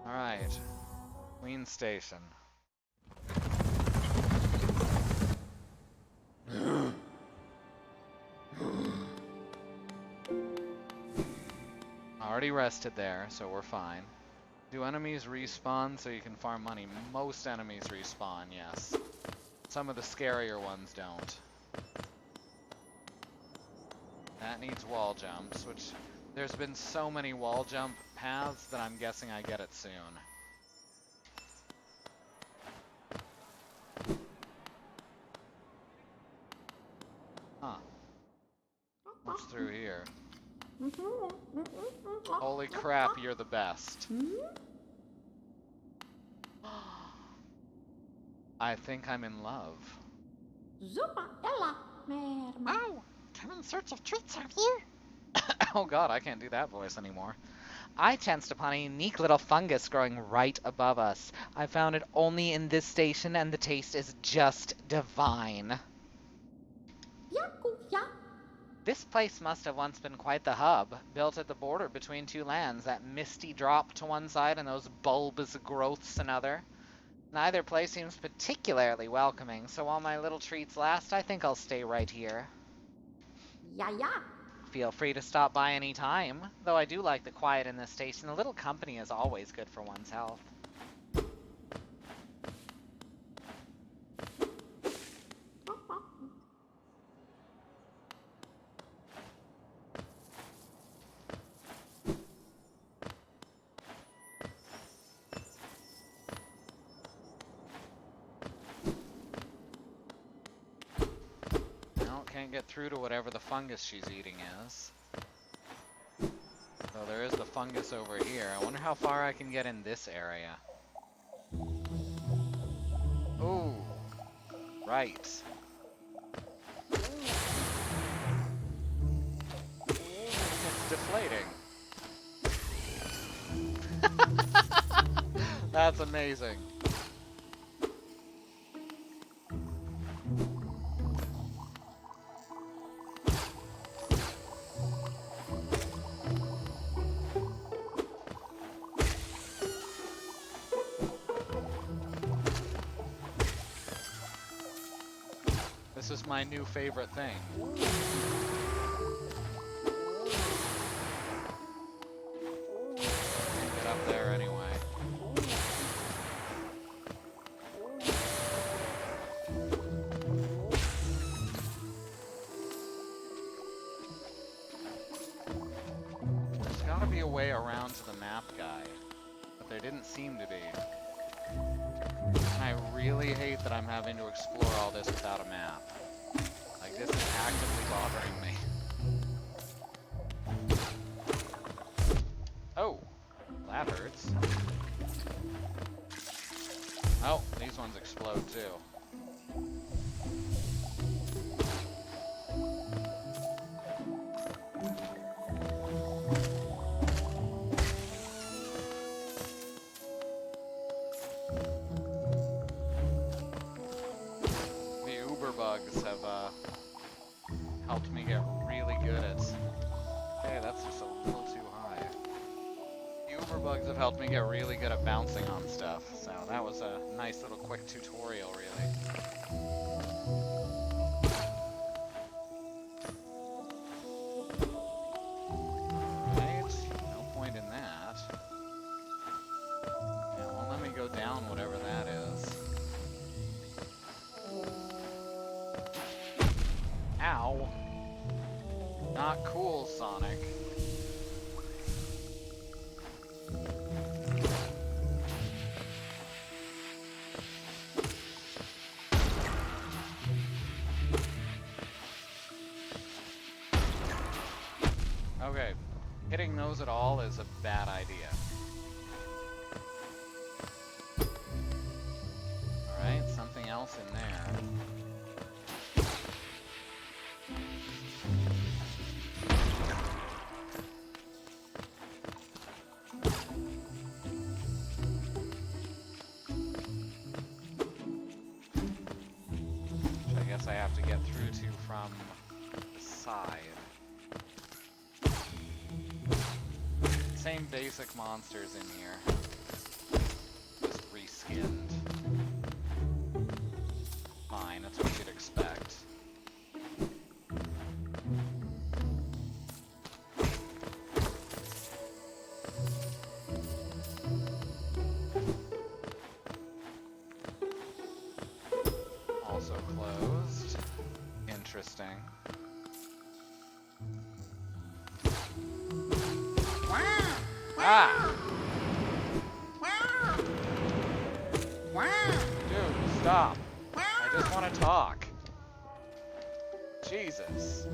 Speaker 1: Alright. Queen Station. Already rested there, so we're fine. Do enemies respawn so you can farm money? Most enemies respawn, yes. Some of the scarier ones don't. That needs wall jumps, which there's been so many wall jump paths that I'm guessing I get it soon. Huh. What's through here? Holy crap, you're the best. I think I'm in love.
Speaker 2: Oh, come in search of treats, have you?
Speaker 1: Oh god, I can't do that voice anymore. I chanced upon a unique little fungus growing right above us. I found it only in this station and the taste is just divine. This place must have once been quite the hub, built at the border between 2 lands, that misty drop to one side and those bulbous growths another. Neither place seems particularly welcoming, so while my little treats last, I think I'll stay right here. Feel free to stop by any time, though I do like the quiet in this station. A little company is always good for one's health. Can't get through to whatever the fungus she's eating is. So there is the fungus over here. I wonder how far I can get in this area. Ooh. Right. It's deflating. That's amazing. This is my new favorite thing. Can't get up there anyway. There's gotta be a way around to the map guy, but there didn't seem to be. And I really hate that I'm having to explore all this without a map. Like, this is actively bothering me. Oh, that hurts. Oh, these ones explode too. Bugs have helped me get really good at... Hey, that's just have helped me get really good at bouncing on stuff, so that was a nice little quick tutorial, really. Right, no point in that. Yeah, well, let me go down whatever that is. Ow! Not cool, Sonic. Okay, hitting those at all is a bad idea. Alright, something else in there. Which I guess I have to get through to from the side. Same basic monsters in here, just reskinned. Fine, that's what you'd expect. Also closed. Interesting. Ah! Dude, stop. I just want to talk. Jesus.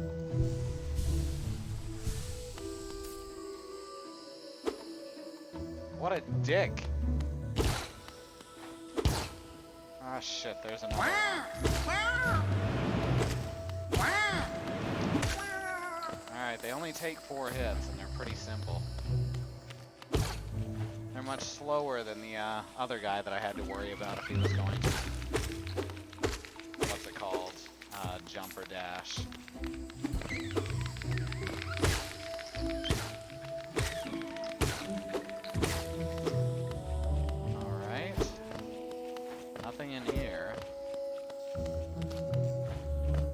Speaker 1: What a dick. Ah, shit, there's another one. Alright, they only take 4 hits, and they're pretty simple. They're much slower than the other guy that I had to worry about if he was going to, what's it called, jump or dash. Alright. Nothing in here.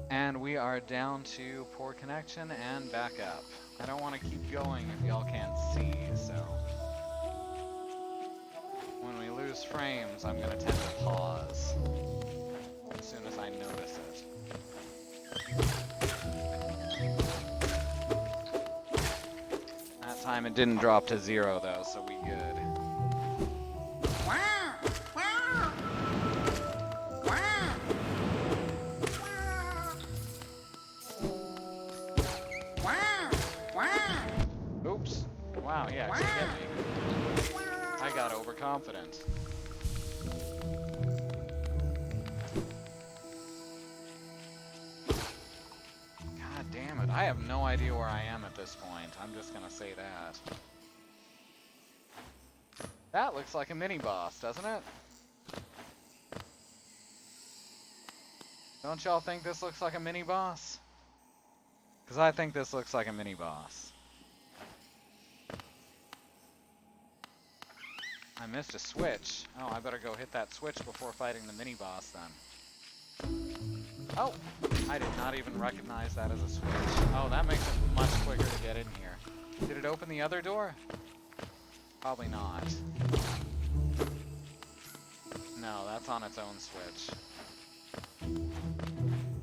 Speaker 1: And we are down to poor connection and back up. I don't want to keep going if y'all can't see, so... When we lose frames, I'm going to tend to pause as soon as I notice it. That time it didn't drop to 0 though, so we good. Oops. Wow, yeah, she hit me. I got overconfident. God damn it. I have no idea where I am at this point. I'm just gonna say that. That looks like a mini-boss, doesn't it? Don't y'all think this looks like a mini-boss? Because I think this looks like a mini-boss. I missed a switch. Oh, I better go hit that switch before fighting the mini-boss then. Oh! I did not even recognize that as a switch. Oh, that makes it much quicker to get in here. Did it open the other door? Probably not. No, that's on its own switch.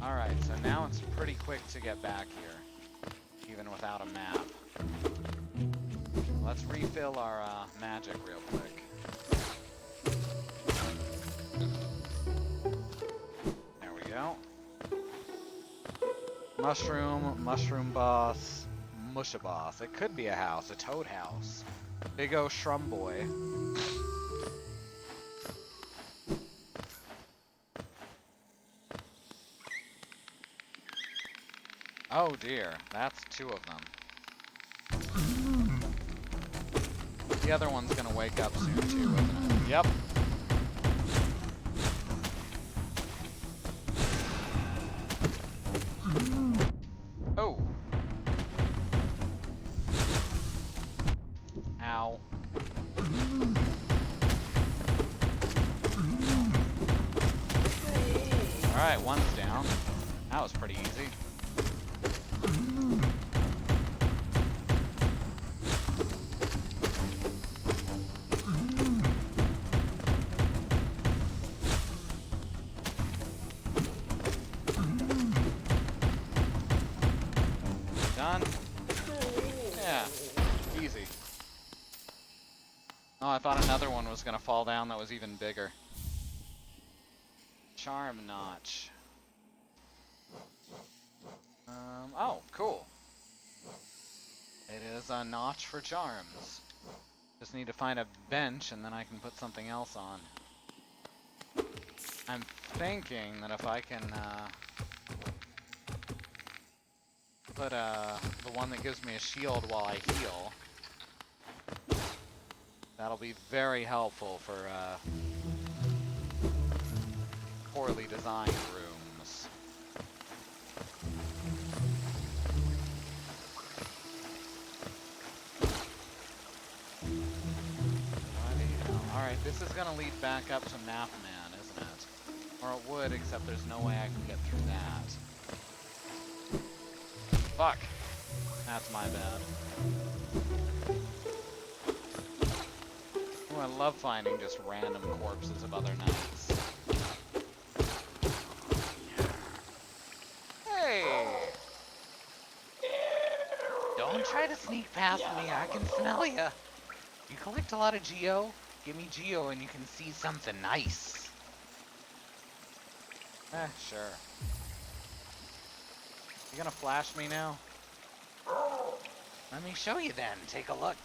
Speaker 1: Alright, so now it's pretty quick to get back here, even without a map. Let's refill our magic real quick. There we go. Mushroom boss, Musha boss. It could be a house, a toad house. Big O Shrum Boy. Oh dear, that's 2 of them. The other one's gonna wake up soon too, isn't it? Yep. Oh. Ow. Alright, one's down. That was pretty easy. Done? Yeah, easy. Oh, I thought another one was gonna fall down that was even bigger. Charm notch. Oh, cool. It is a notch for charms. Just need to find a bench and then I can put something else on. I'm thinking that if I can, put, the one that gives me a shield while I heal, that'll be very helpful for, poorly designed rooms. Alright, this is gonna lead back up to Map Man, isn't it? Or it would, except there's no way I can get through that. Fuck! That's my bad. Ooh, I love finding just random corpses of other knights. Hey! Don't try to sneak past me, I can smell ya. You collect a lot of Geo? Give me Geo and you can see something nice. Sure. You gonna flash me now? Let me show you then, take a look.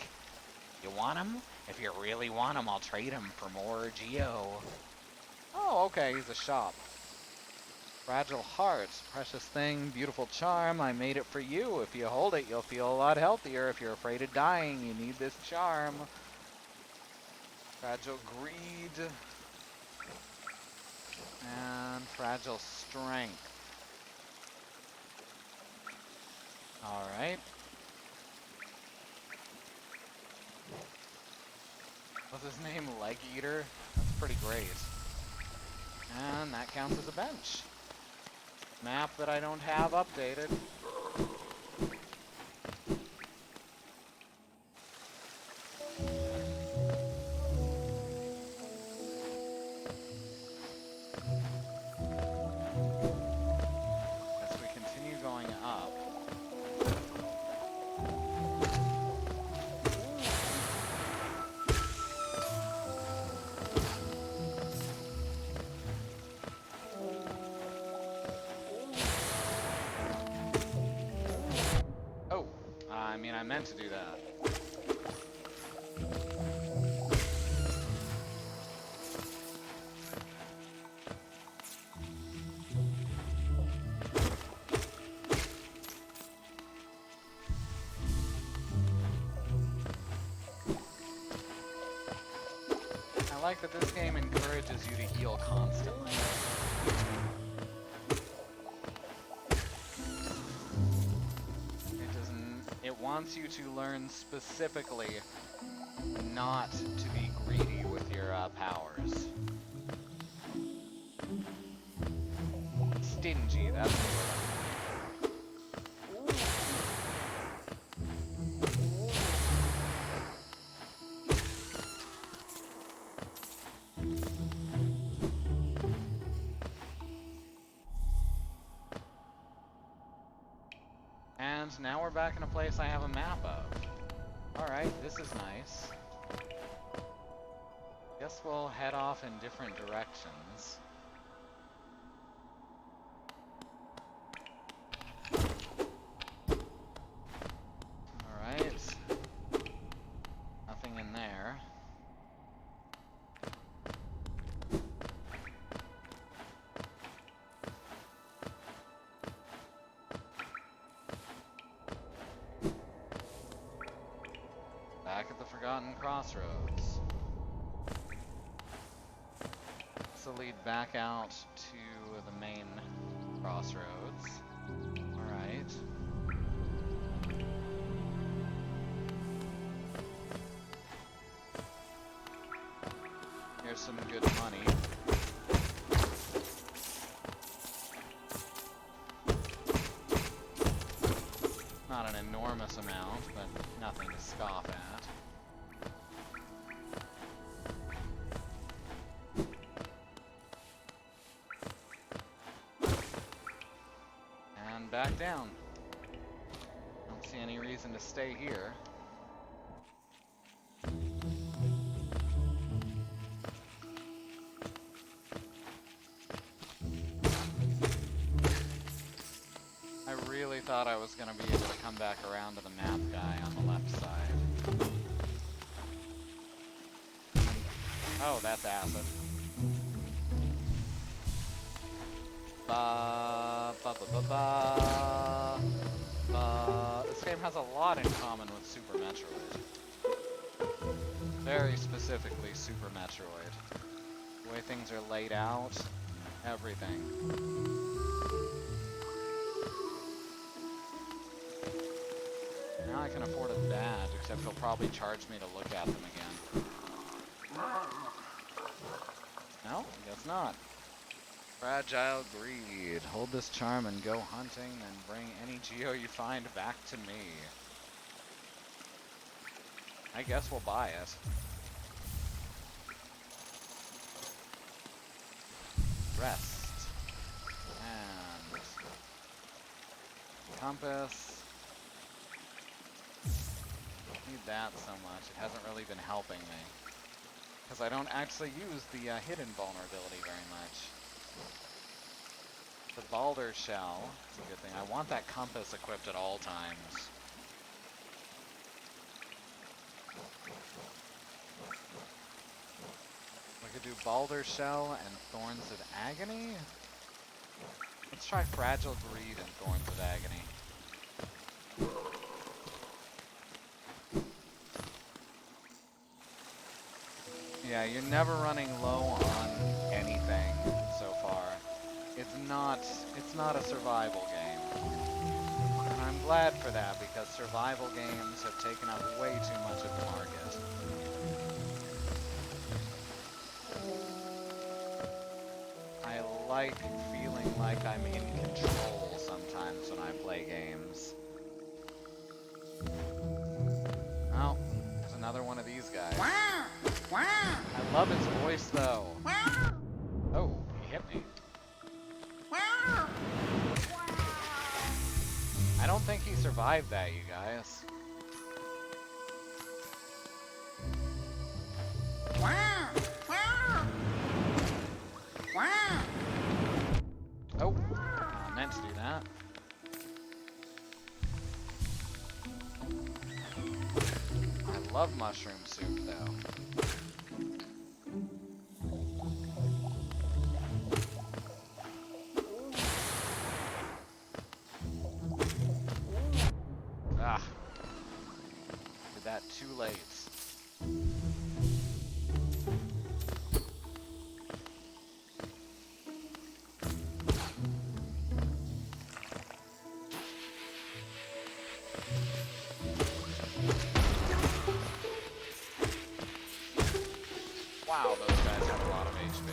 Speaker 1: You want them? If you really want them, I'll trade them for more Geo. Oh, okay, he's a shop. Fragile heart, precious thing, beautiful charm, I made it for you. If you hold it, you'll feel a lot healthier. If you're afraid of dying, you need this charm. Fragile greed. And fragile strength. Alright. What's his name? Leg Eater? That's pretty great. And that counts as a bench. Map that I don't have updated. As we continue going up. I mean, I meant to do that. I like that this game encourages you to heal constantly. It wants you to learn specifically not to be greedy with your powers. Stingy, that's the word. And now we're back in a place I have a map of. Alright, this is nice. Guess we'll head off in different directions. Alright. Nothing in there. Back at the Forgotten Crossroads. This will lead back out to the main crossroads. Alright. Here's some good money. enormous amount, but nothing to scoff at. And back down. Don't see any reason to stay here. I really thought I was going to be able to come back around to the map guy on the left side. Oh, that's acid. Ba ba ba ba ba. This game has a lot in common with Super Metroid. Very specifically Super Metroid. The way things are laid out, everything. Now I can afford a badge, except he'll probably charge me to look at them again. No, I guess not. Fragile Greed. Hold this charm and go hunting and bring any Geo you find back to me. I guess we'll buy it. Rest. And compass. Need that so much. It hasn't really been helping me. Because I don't actually use the hidden vulnerability very much. The Balder Shell, it's a good thing. I want that compass equipped at all times. We could do Balder Shell and Thorns of Agony? Let's try Fragile Greed and Thorns of Agony. Yeah, you're never running low on anything so far. It's not a survival game. And I'm glad for that, because survival games have taken up way too much of the market. I like feeling like I'm in control sometimes when I play games. Oh, there's another one of these guys. I love his voice though. Oh, he hit me. I don't think he survived that, you guys. Oh, I meant to do that. I love mushroom soup though. Ah, did that too late. Wow, those guys have a lot of HP.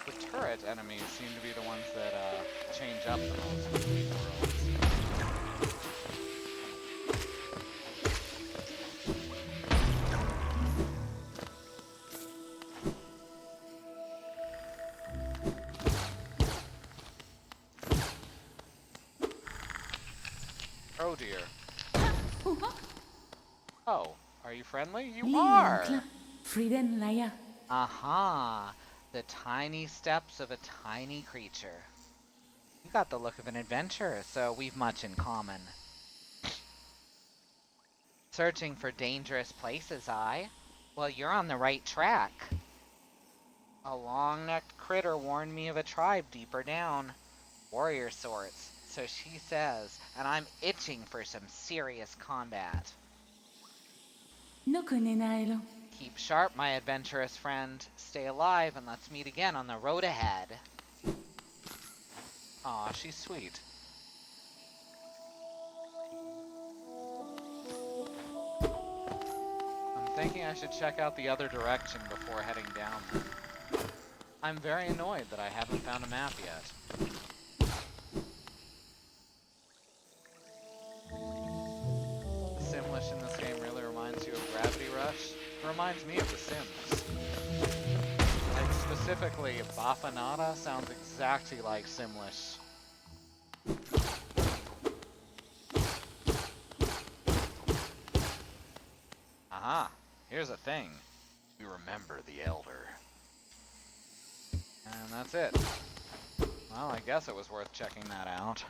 Speaker 1: The turret enemies seem to be the ones that change up the most in these worlds. Oh dear. Oh, are you friendly? You are!
Speaker 4: Friden Laya.
Speaker 1: Aha! The tiny steps of a tiny creature. You got the look of an adventurer, so we've much in common. Searching for dangerous places, aye? Well, you're on the right track. A long-necked critter warned me of a tribe deeper down. Warrior sorts, so she says, and I'm itching for some serious combat.
Speaker 4: No konenalo.
Speaker 1: Keep sharp, my adventurous friend. Stay alive and let's meet again on the road ahead. Aw, she's sweet. thinking I should check out the other direction before heading down there. I'm very annoyed that I haven't found a map yet. The Simlish in this game really reminds you of Gravity Rush. It reminds me of The Sims. Like, specifically, Bafanada sounds exactly like Simlish. Aha! Here's a thing. You remember the Elder. And that's it. Well, I guess it was worth checking that out.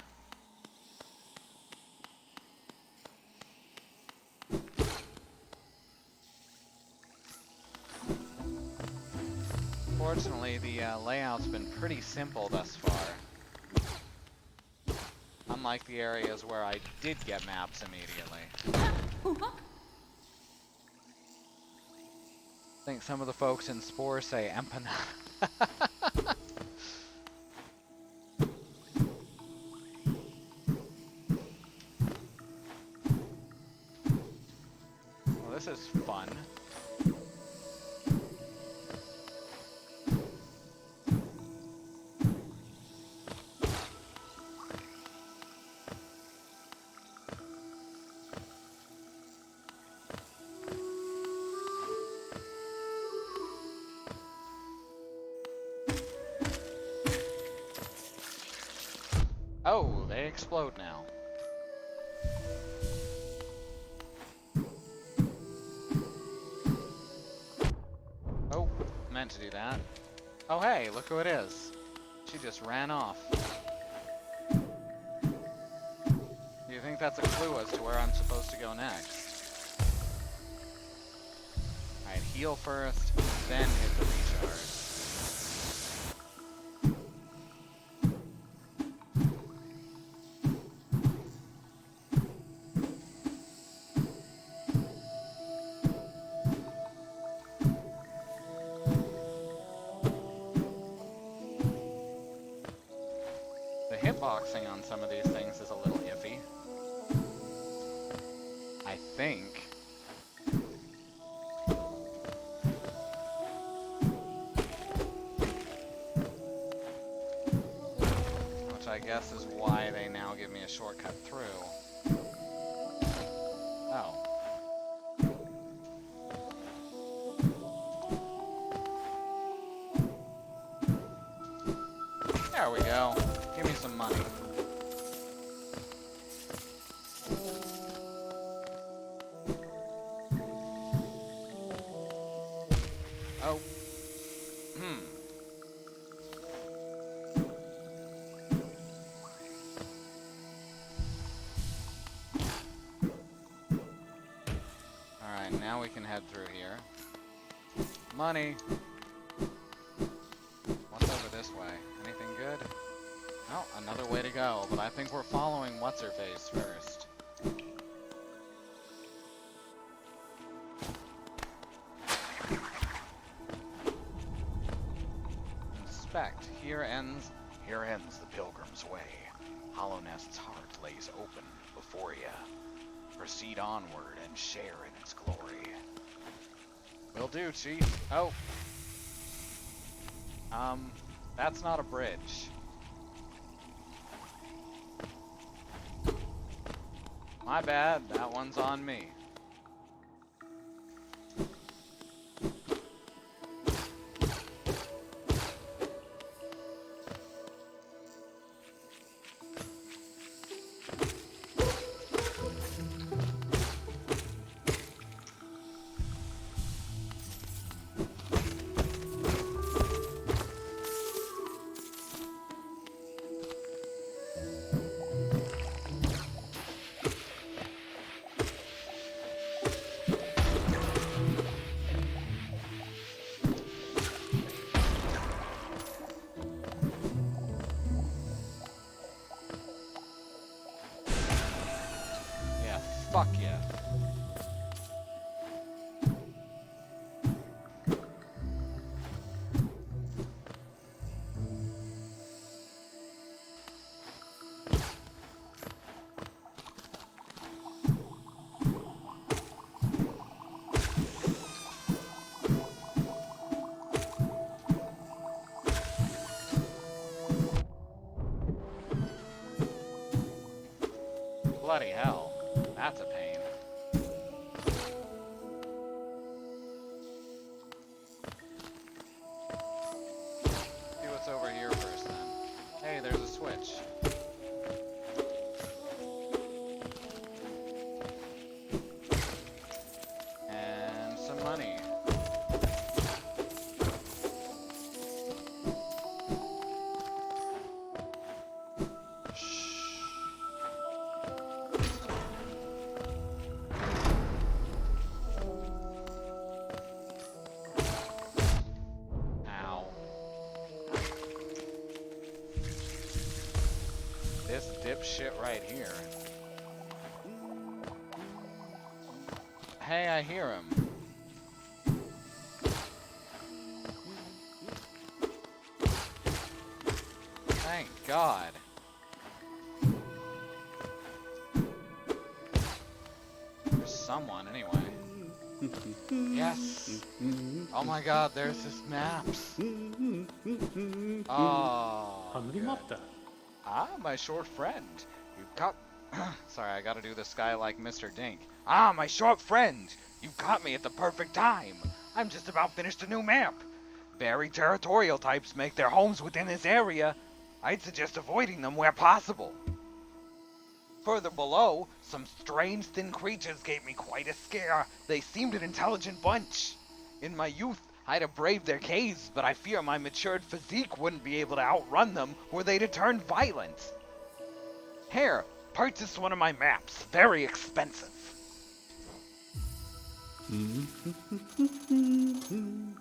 Speaker 1: Fortunately, the layout's been pretty simple thus far. Unlike the areas where I did get maps immediately. I think some of the folks in Spore say empanada. Well, this is fun. Oh, they explode now. Oh, meant to do that. Oh hey, look who it is. She just ran off. Do you think that's a clue as to where I'm supposed to go next? Alright, heal first, then hit the recharge. Hitboxing on some of these things is a little iffy. I think. Which I guess is why they now give me a shortcut through. Oh. There we go. Give me some money. Oh. Alright, now we can head through here. Money! What's over this way? Anything good? Oh, another way to go, but I think we're following What's-Her-Face first. Inspect. Here ends the pilgrim's way. Hallownest's heart lays open before you. Proceed onward and share in its glory. Will do, Chief. Oh. That's not a bridge. My bad, that one's on me. Fuck yeah. Bloody hell. That's a pain. See what's over here first then. Hey, there's a switch. And some money. This dipshit right here. Hey, I hear him. Thank God. There's someone, anyway. Yes! Oh my God, there's his maps. Oh.
Speaker 5: Good.
Speaker 1: Ah, my short friend. You've got... Sorry, I gotta do this guy like Mr. Dink. Ah, my short friend. You caught me at the perfect time. I'm just about finished a new map. Very territorial types make their homes within this area. I'd suggest avoiding them where possible. Further below, some strange thin creatures gave me quite a scare. They seemed an intelligent bunch. In my youth, I'd have braved their caves, but I fear my matured physique wouldn't be able to outrun them were they to turn violent. Here, purchase one of my maps. Very expensive.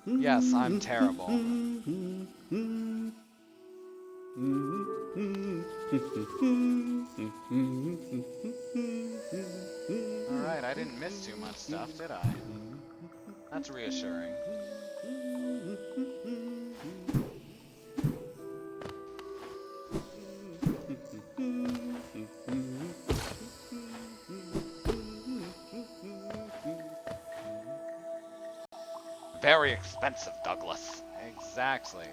Speaker 1: Yes, I'm terrible. Alright, I didn't miss too much stuff, did I? That's reassuring. Very expensive, Douglas. Exactly.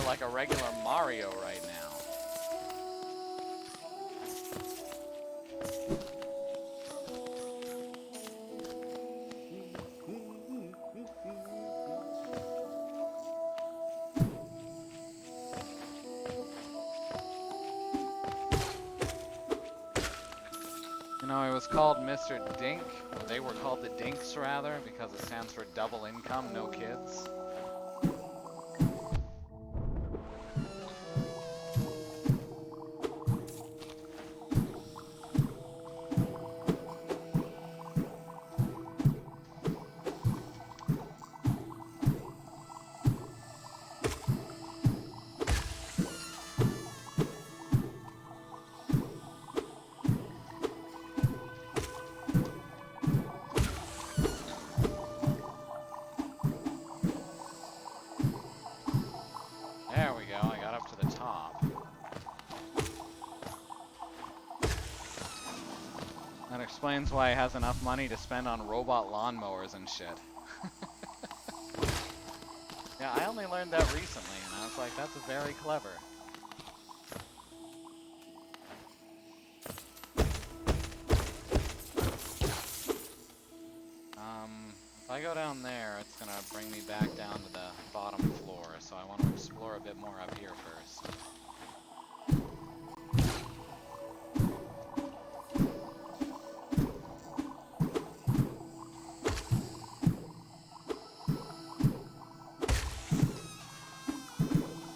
Speaker 1: Like a regular Mario right now. You know, it was called Mr. Dink, or they were called the Dinks rather, because it stands for double income, no kids. Explains why he has enough money to spend on robot lawnmowers and shit. Yeah, I only learned that recently, and I was like, that's very clever. If I go down there, it's gonna bring me back down to the bottom floor, so I want to explore a bit more up here first.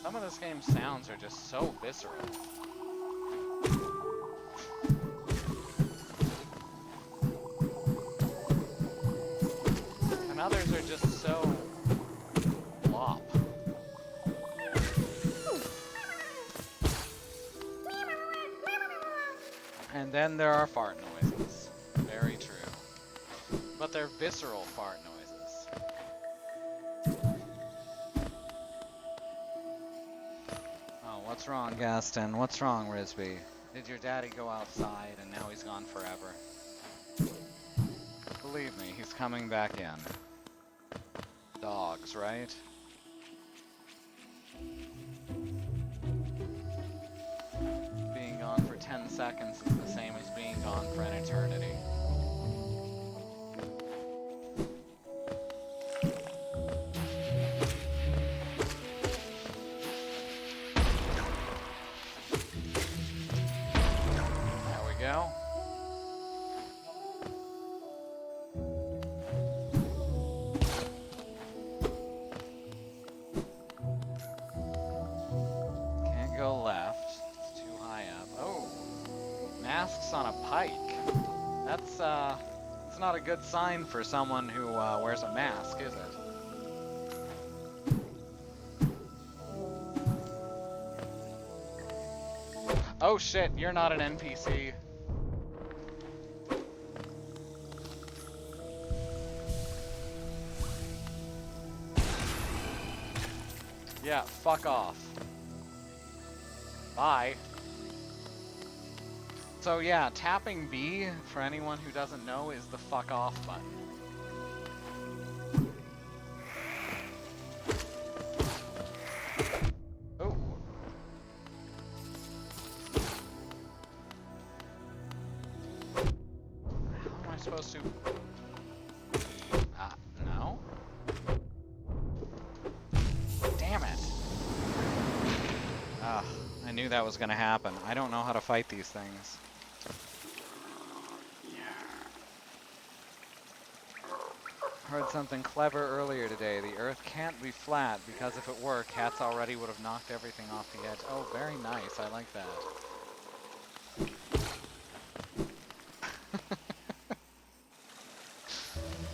Speaker 1: Some of this game's sounds are just so visceral. And others are just so flop. then there are fart noises. Very true. But they're visceral fart noises. Oh, what's wrong, Gaston? What's wrong, Risby? Did your daddy go outside and now he's gone forever? Believe me, he's coming back in. Dogs, right? Being gone for 10 seconds is the same as being gone for an eternity. There we go. Can't go left. It's too high up. Oh! Masks on a pike. That's not a good sign for someone who wears a mask, is it? Oh shit, you're not an NPC. Yeah, fuck off. Bye. So yeah, tapping B, for anyone who doesn't know, is the fuck off button. Oh. How am I supposed to... no? Damn it. I knew that was gonna happen. I don't know how to fight these things. Heard something clever earlier today. The Earth can't be flat because if it were, cats already would have knocked everything off the edge. Oh, very nice. I like that.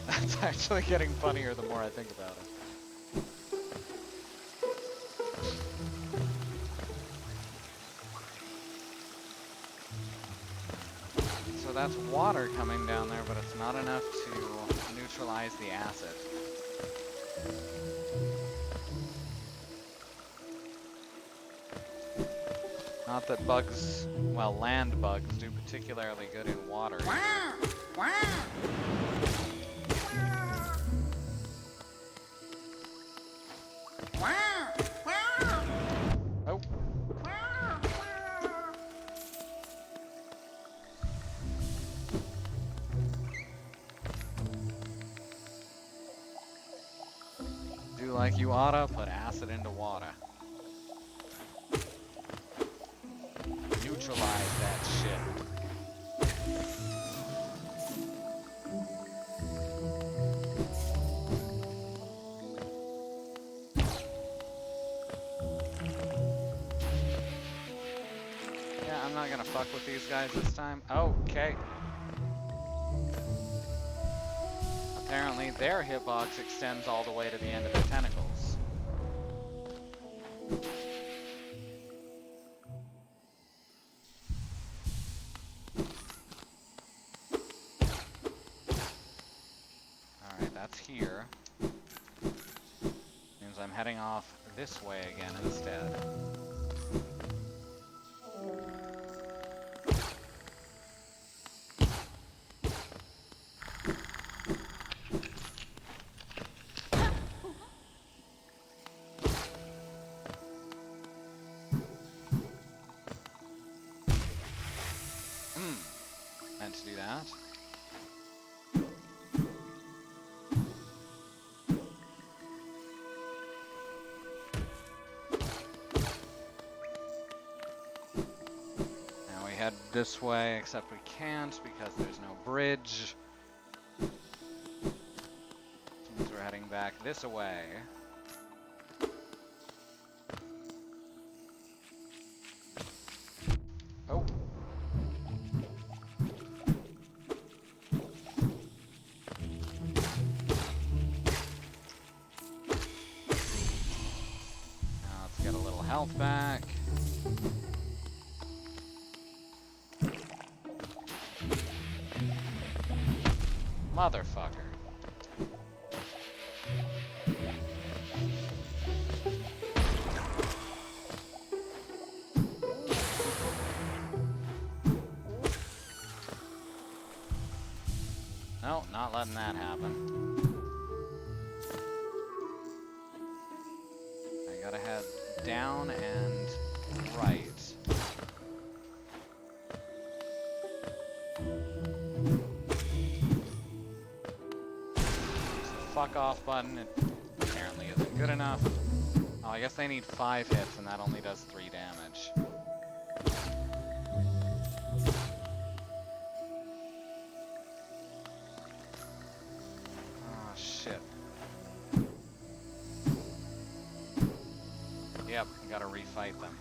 Speaker 1: That's actually getting funnier the more I think about it. So that's water coming down there, but it's not enough to neutralize the acid. Not that bugs, well, land bugs do particularly good in water. Oh. Do like you oughta, put acid into water. Neutralize that shit. Yeah, I'm not gonna fuck with these guys this time. Okay. Apparently their hitbox extends all the way to the end of their tentacles. Alright, that's here. Means I'm heading off this way again instead. Meant to do that. Now we head this way, except we can't because there's no bridge. Means we're heading back this way. Oh. Now let's get a little health back. Motherfucker. No, not letting that happen. I gotta head down and right. Fuck off button. It apparently isn't good enough. Oh, I guess they need 5 hits and that only does 3 damage. Oh, shit. Yep, gotta refight them.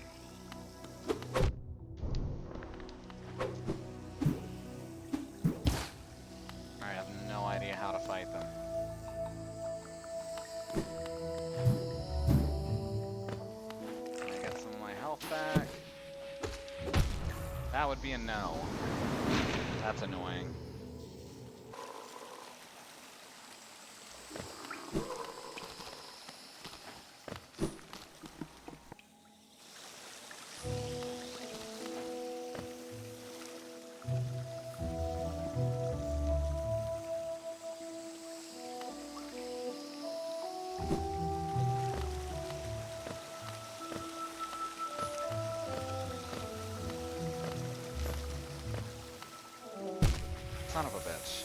Speaker 1: I have no idea how to fight them. Back. That would be a no. That's annoying. Son of a bitch.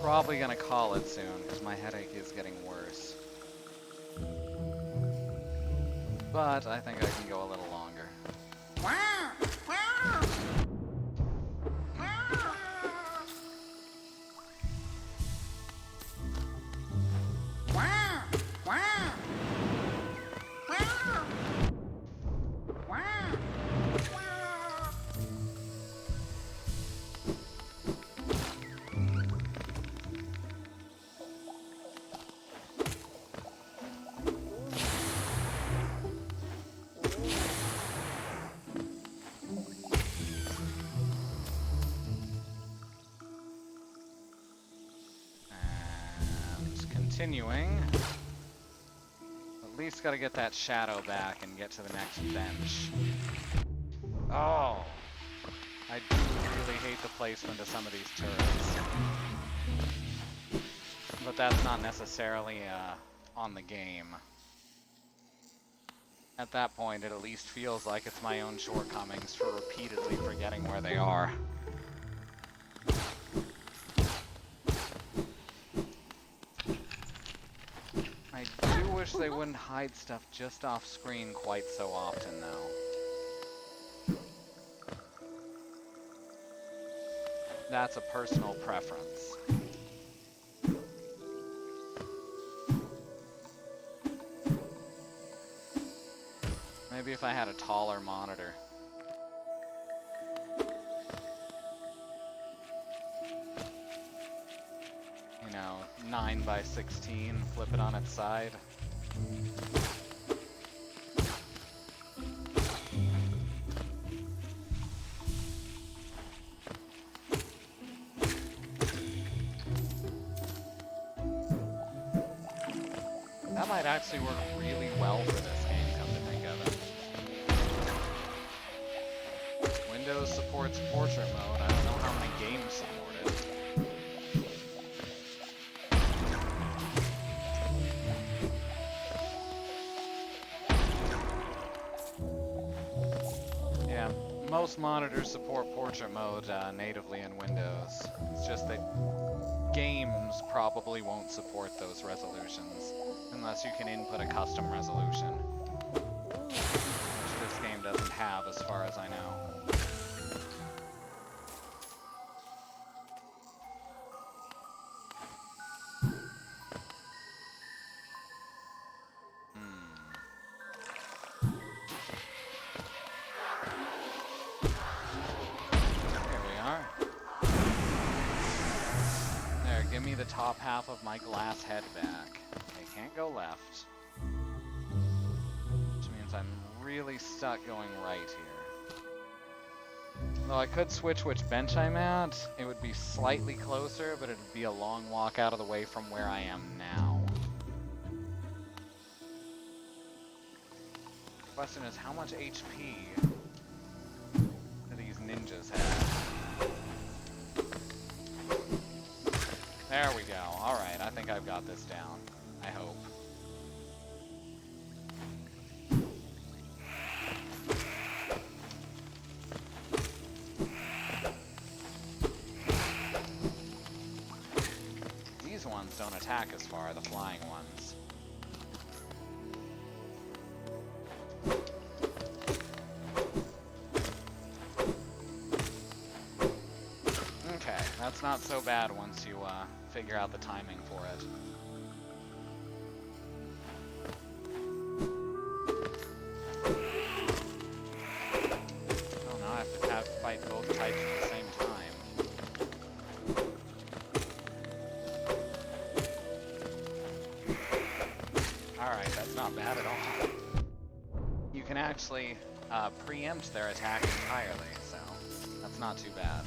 Speaker 1: Probably gonna call it soon, because my headache is getting worse. But I think I can go a little longer. Continuing. At least gotta get that shadow back and get to the next bench. Oh! I do really hate the placement of some of these turrets. But that's not necessarily on the game. At that point, it at least feels like it's my own shortcomings for repeatedly forgetting where they are. I do wish they wouldn't hide stuff just off screen quite so often, though. That's a personal preference. Maybe if I had a taller monitor. You know, 9:16, flip it on its side. That might actually work really well for this game, come to think of it. Windows supports portrait mode. I don't know how many games support it. Yeah, most monitors support portrait mode natively in Windows. It's just that games probably won't support those resolutions unless you can input a custom resolution, which this game doesn't have as far as I know. Here we are. There, give me the top half of my glass head back. I can't go left. Which means I'm really stuck going right here. Though I could switch which bench I'm at. It would be slightly closer, but it'd be a long walk out of the way from where I am now. Question is, how much HP do these ninjas have? There we go. Alright, I think I've got this down. I hope. These ones don't attack as far, the flying ones. Okay, that's not so bad once you figure out the timing for it. Oh, now I have to fight both types at the same time. Alright, that's not bad at all. You can actually preempt their attack entirely, so that's not too bad.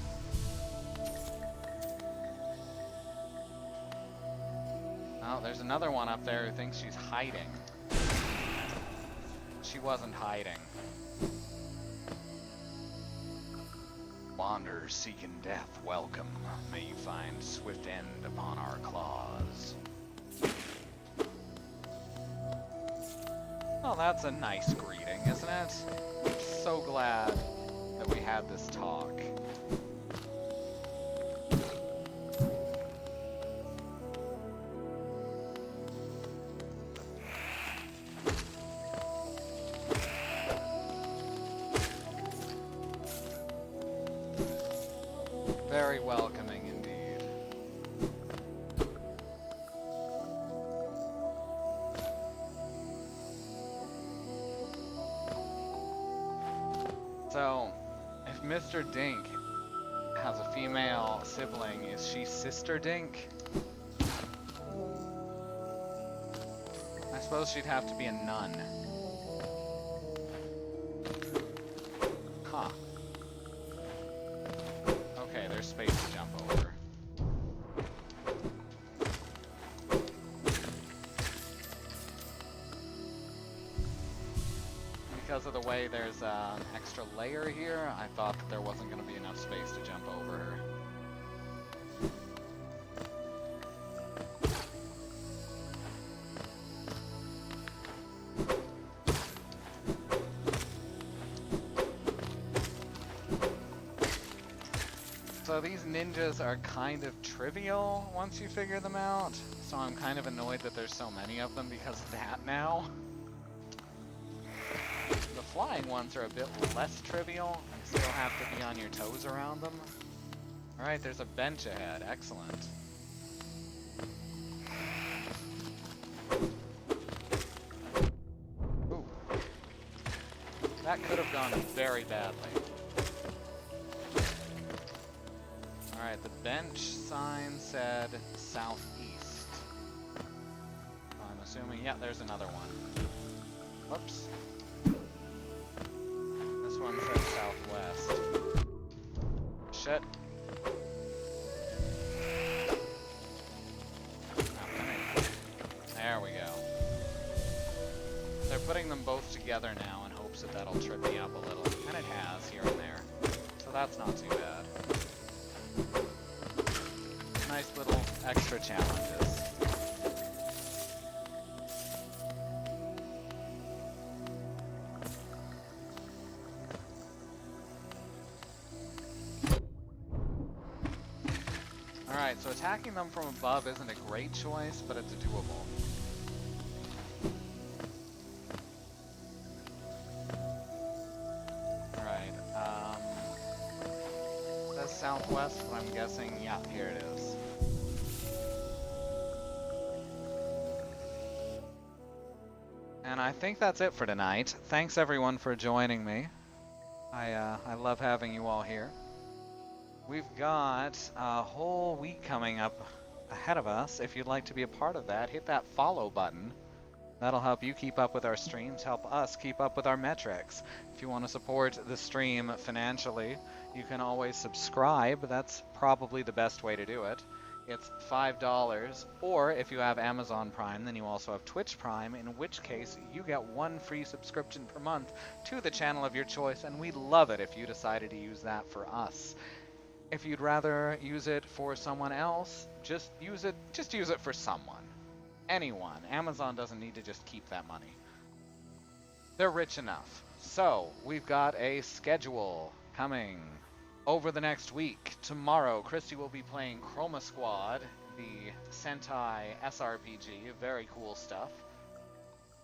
Speaker 1: Oh, there's another one up there who thinks she's hiding. She wasn't hiding. Wanderers seeking death, welcome. May you find swift end upon our claws. Well, that's a nice greeting, isn't it? I'm so glad that we had this talk. Very welcoming indeed. So, if Mr. Dink has a female sibling, is she Sister Dink? I suppose she'd have to be a nun. Huh. Okay, there's space to jump over. Because of the way there's an extra layer here, I thought that there wasn't going to be enough space to jump over her. So these ninjas are kind of trivial once you figure them out, so I'm kind of annoyed that there's so many of them because of that now. The flying ones are a bit less trivial. You still have to be on your toes around them. Alright, there's a bench ahead. Excellent. Ooh. That could have gone very badly. Alright, the bench sign said southeast. So I'm assuming, yeah, there's another one. Whoops. This one says southwest. Shit. There we go. They're putting them both together now in hopes that that'll trip me up a little. And it has, here and there. So that's not too bad. Nice little extra challenges. Alright, so attacking them from above isn't a great choice, but it's doable. Alright, that's southwest, but I'm guessing, yeah, here it is. And I think that's it for tonight. Thanks everyone for joining me. I love having you all here. We've got a whole week coming up ahead of us. If you'd like to be a part of that, hit that follow button. That'll help you keep up with our streams, help us keep up with our metrics. If you want to support the stream financially, you can always subscribe. That's probably the best way to do it. It's $5, or if you have Amazon Prime, then you also have Twitch Prime, in which case you get one free subscription per month to the channel of your choice, and we'd love it if you decided to use that for us. If you'd rather use it for someone else, just use it for someone. Anyone. Amazon doesn't need to just keep that money. They're rich enough. So, we've got a schedule coming over the next week. Tomorrow, Christy will be playing Chroma Squad, the Sentai SRPG. Very cool stuff.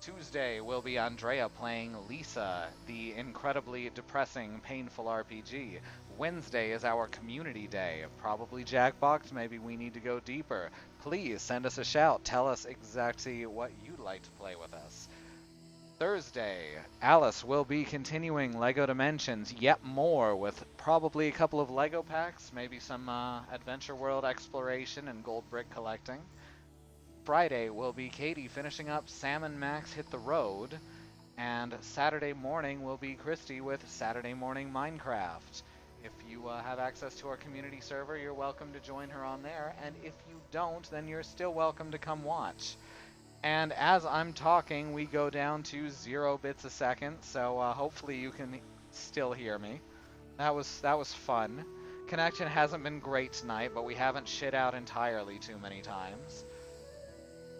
Speaker 1: Tuesday will be Andrea playing Lisa, the incredibly depressing, painful RPG. Wednesday is our community day. Probably Jackbox, maybe we need to go deeper. Please send us a shout. Tell us exactly what you'd like to play with us. Thursday, Alice will be continuing LEGO Dimensions yet more with probably a couple of LEGO packs, maybe some Adventure World exploration and gold brick collecting. Friday will be Katie finishing up Sam and Max Hit the Road, and Saturday morning will be Christy with Saturday Morning Minecraft. If you have access to our community server, you're welcome to join her on there, and if you don't, then you're still welcome to come watch. And as I'm talking, we go down to 0 bits a second, so hopefully you can still hear me. That was fun. Connection hasn't been great tonight, but we haven't shit out entirely too many times.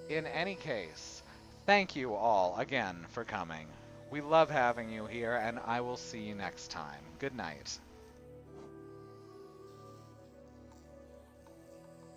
Speaker 1: In any case, thank you all again for coming. We love having you here, and I will see you next time. Good night.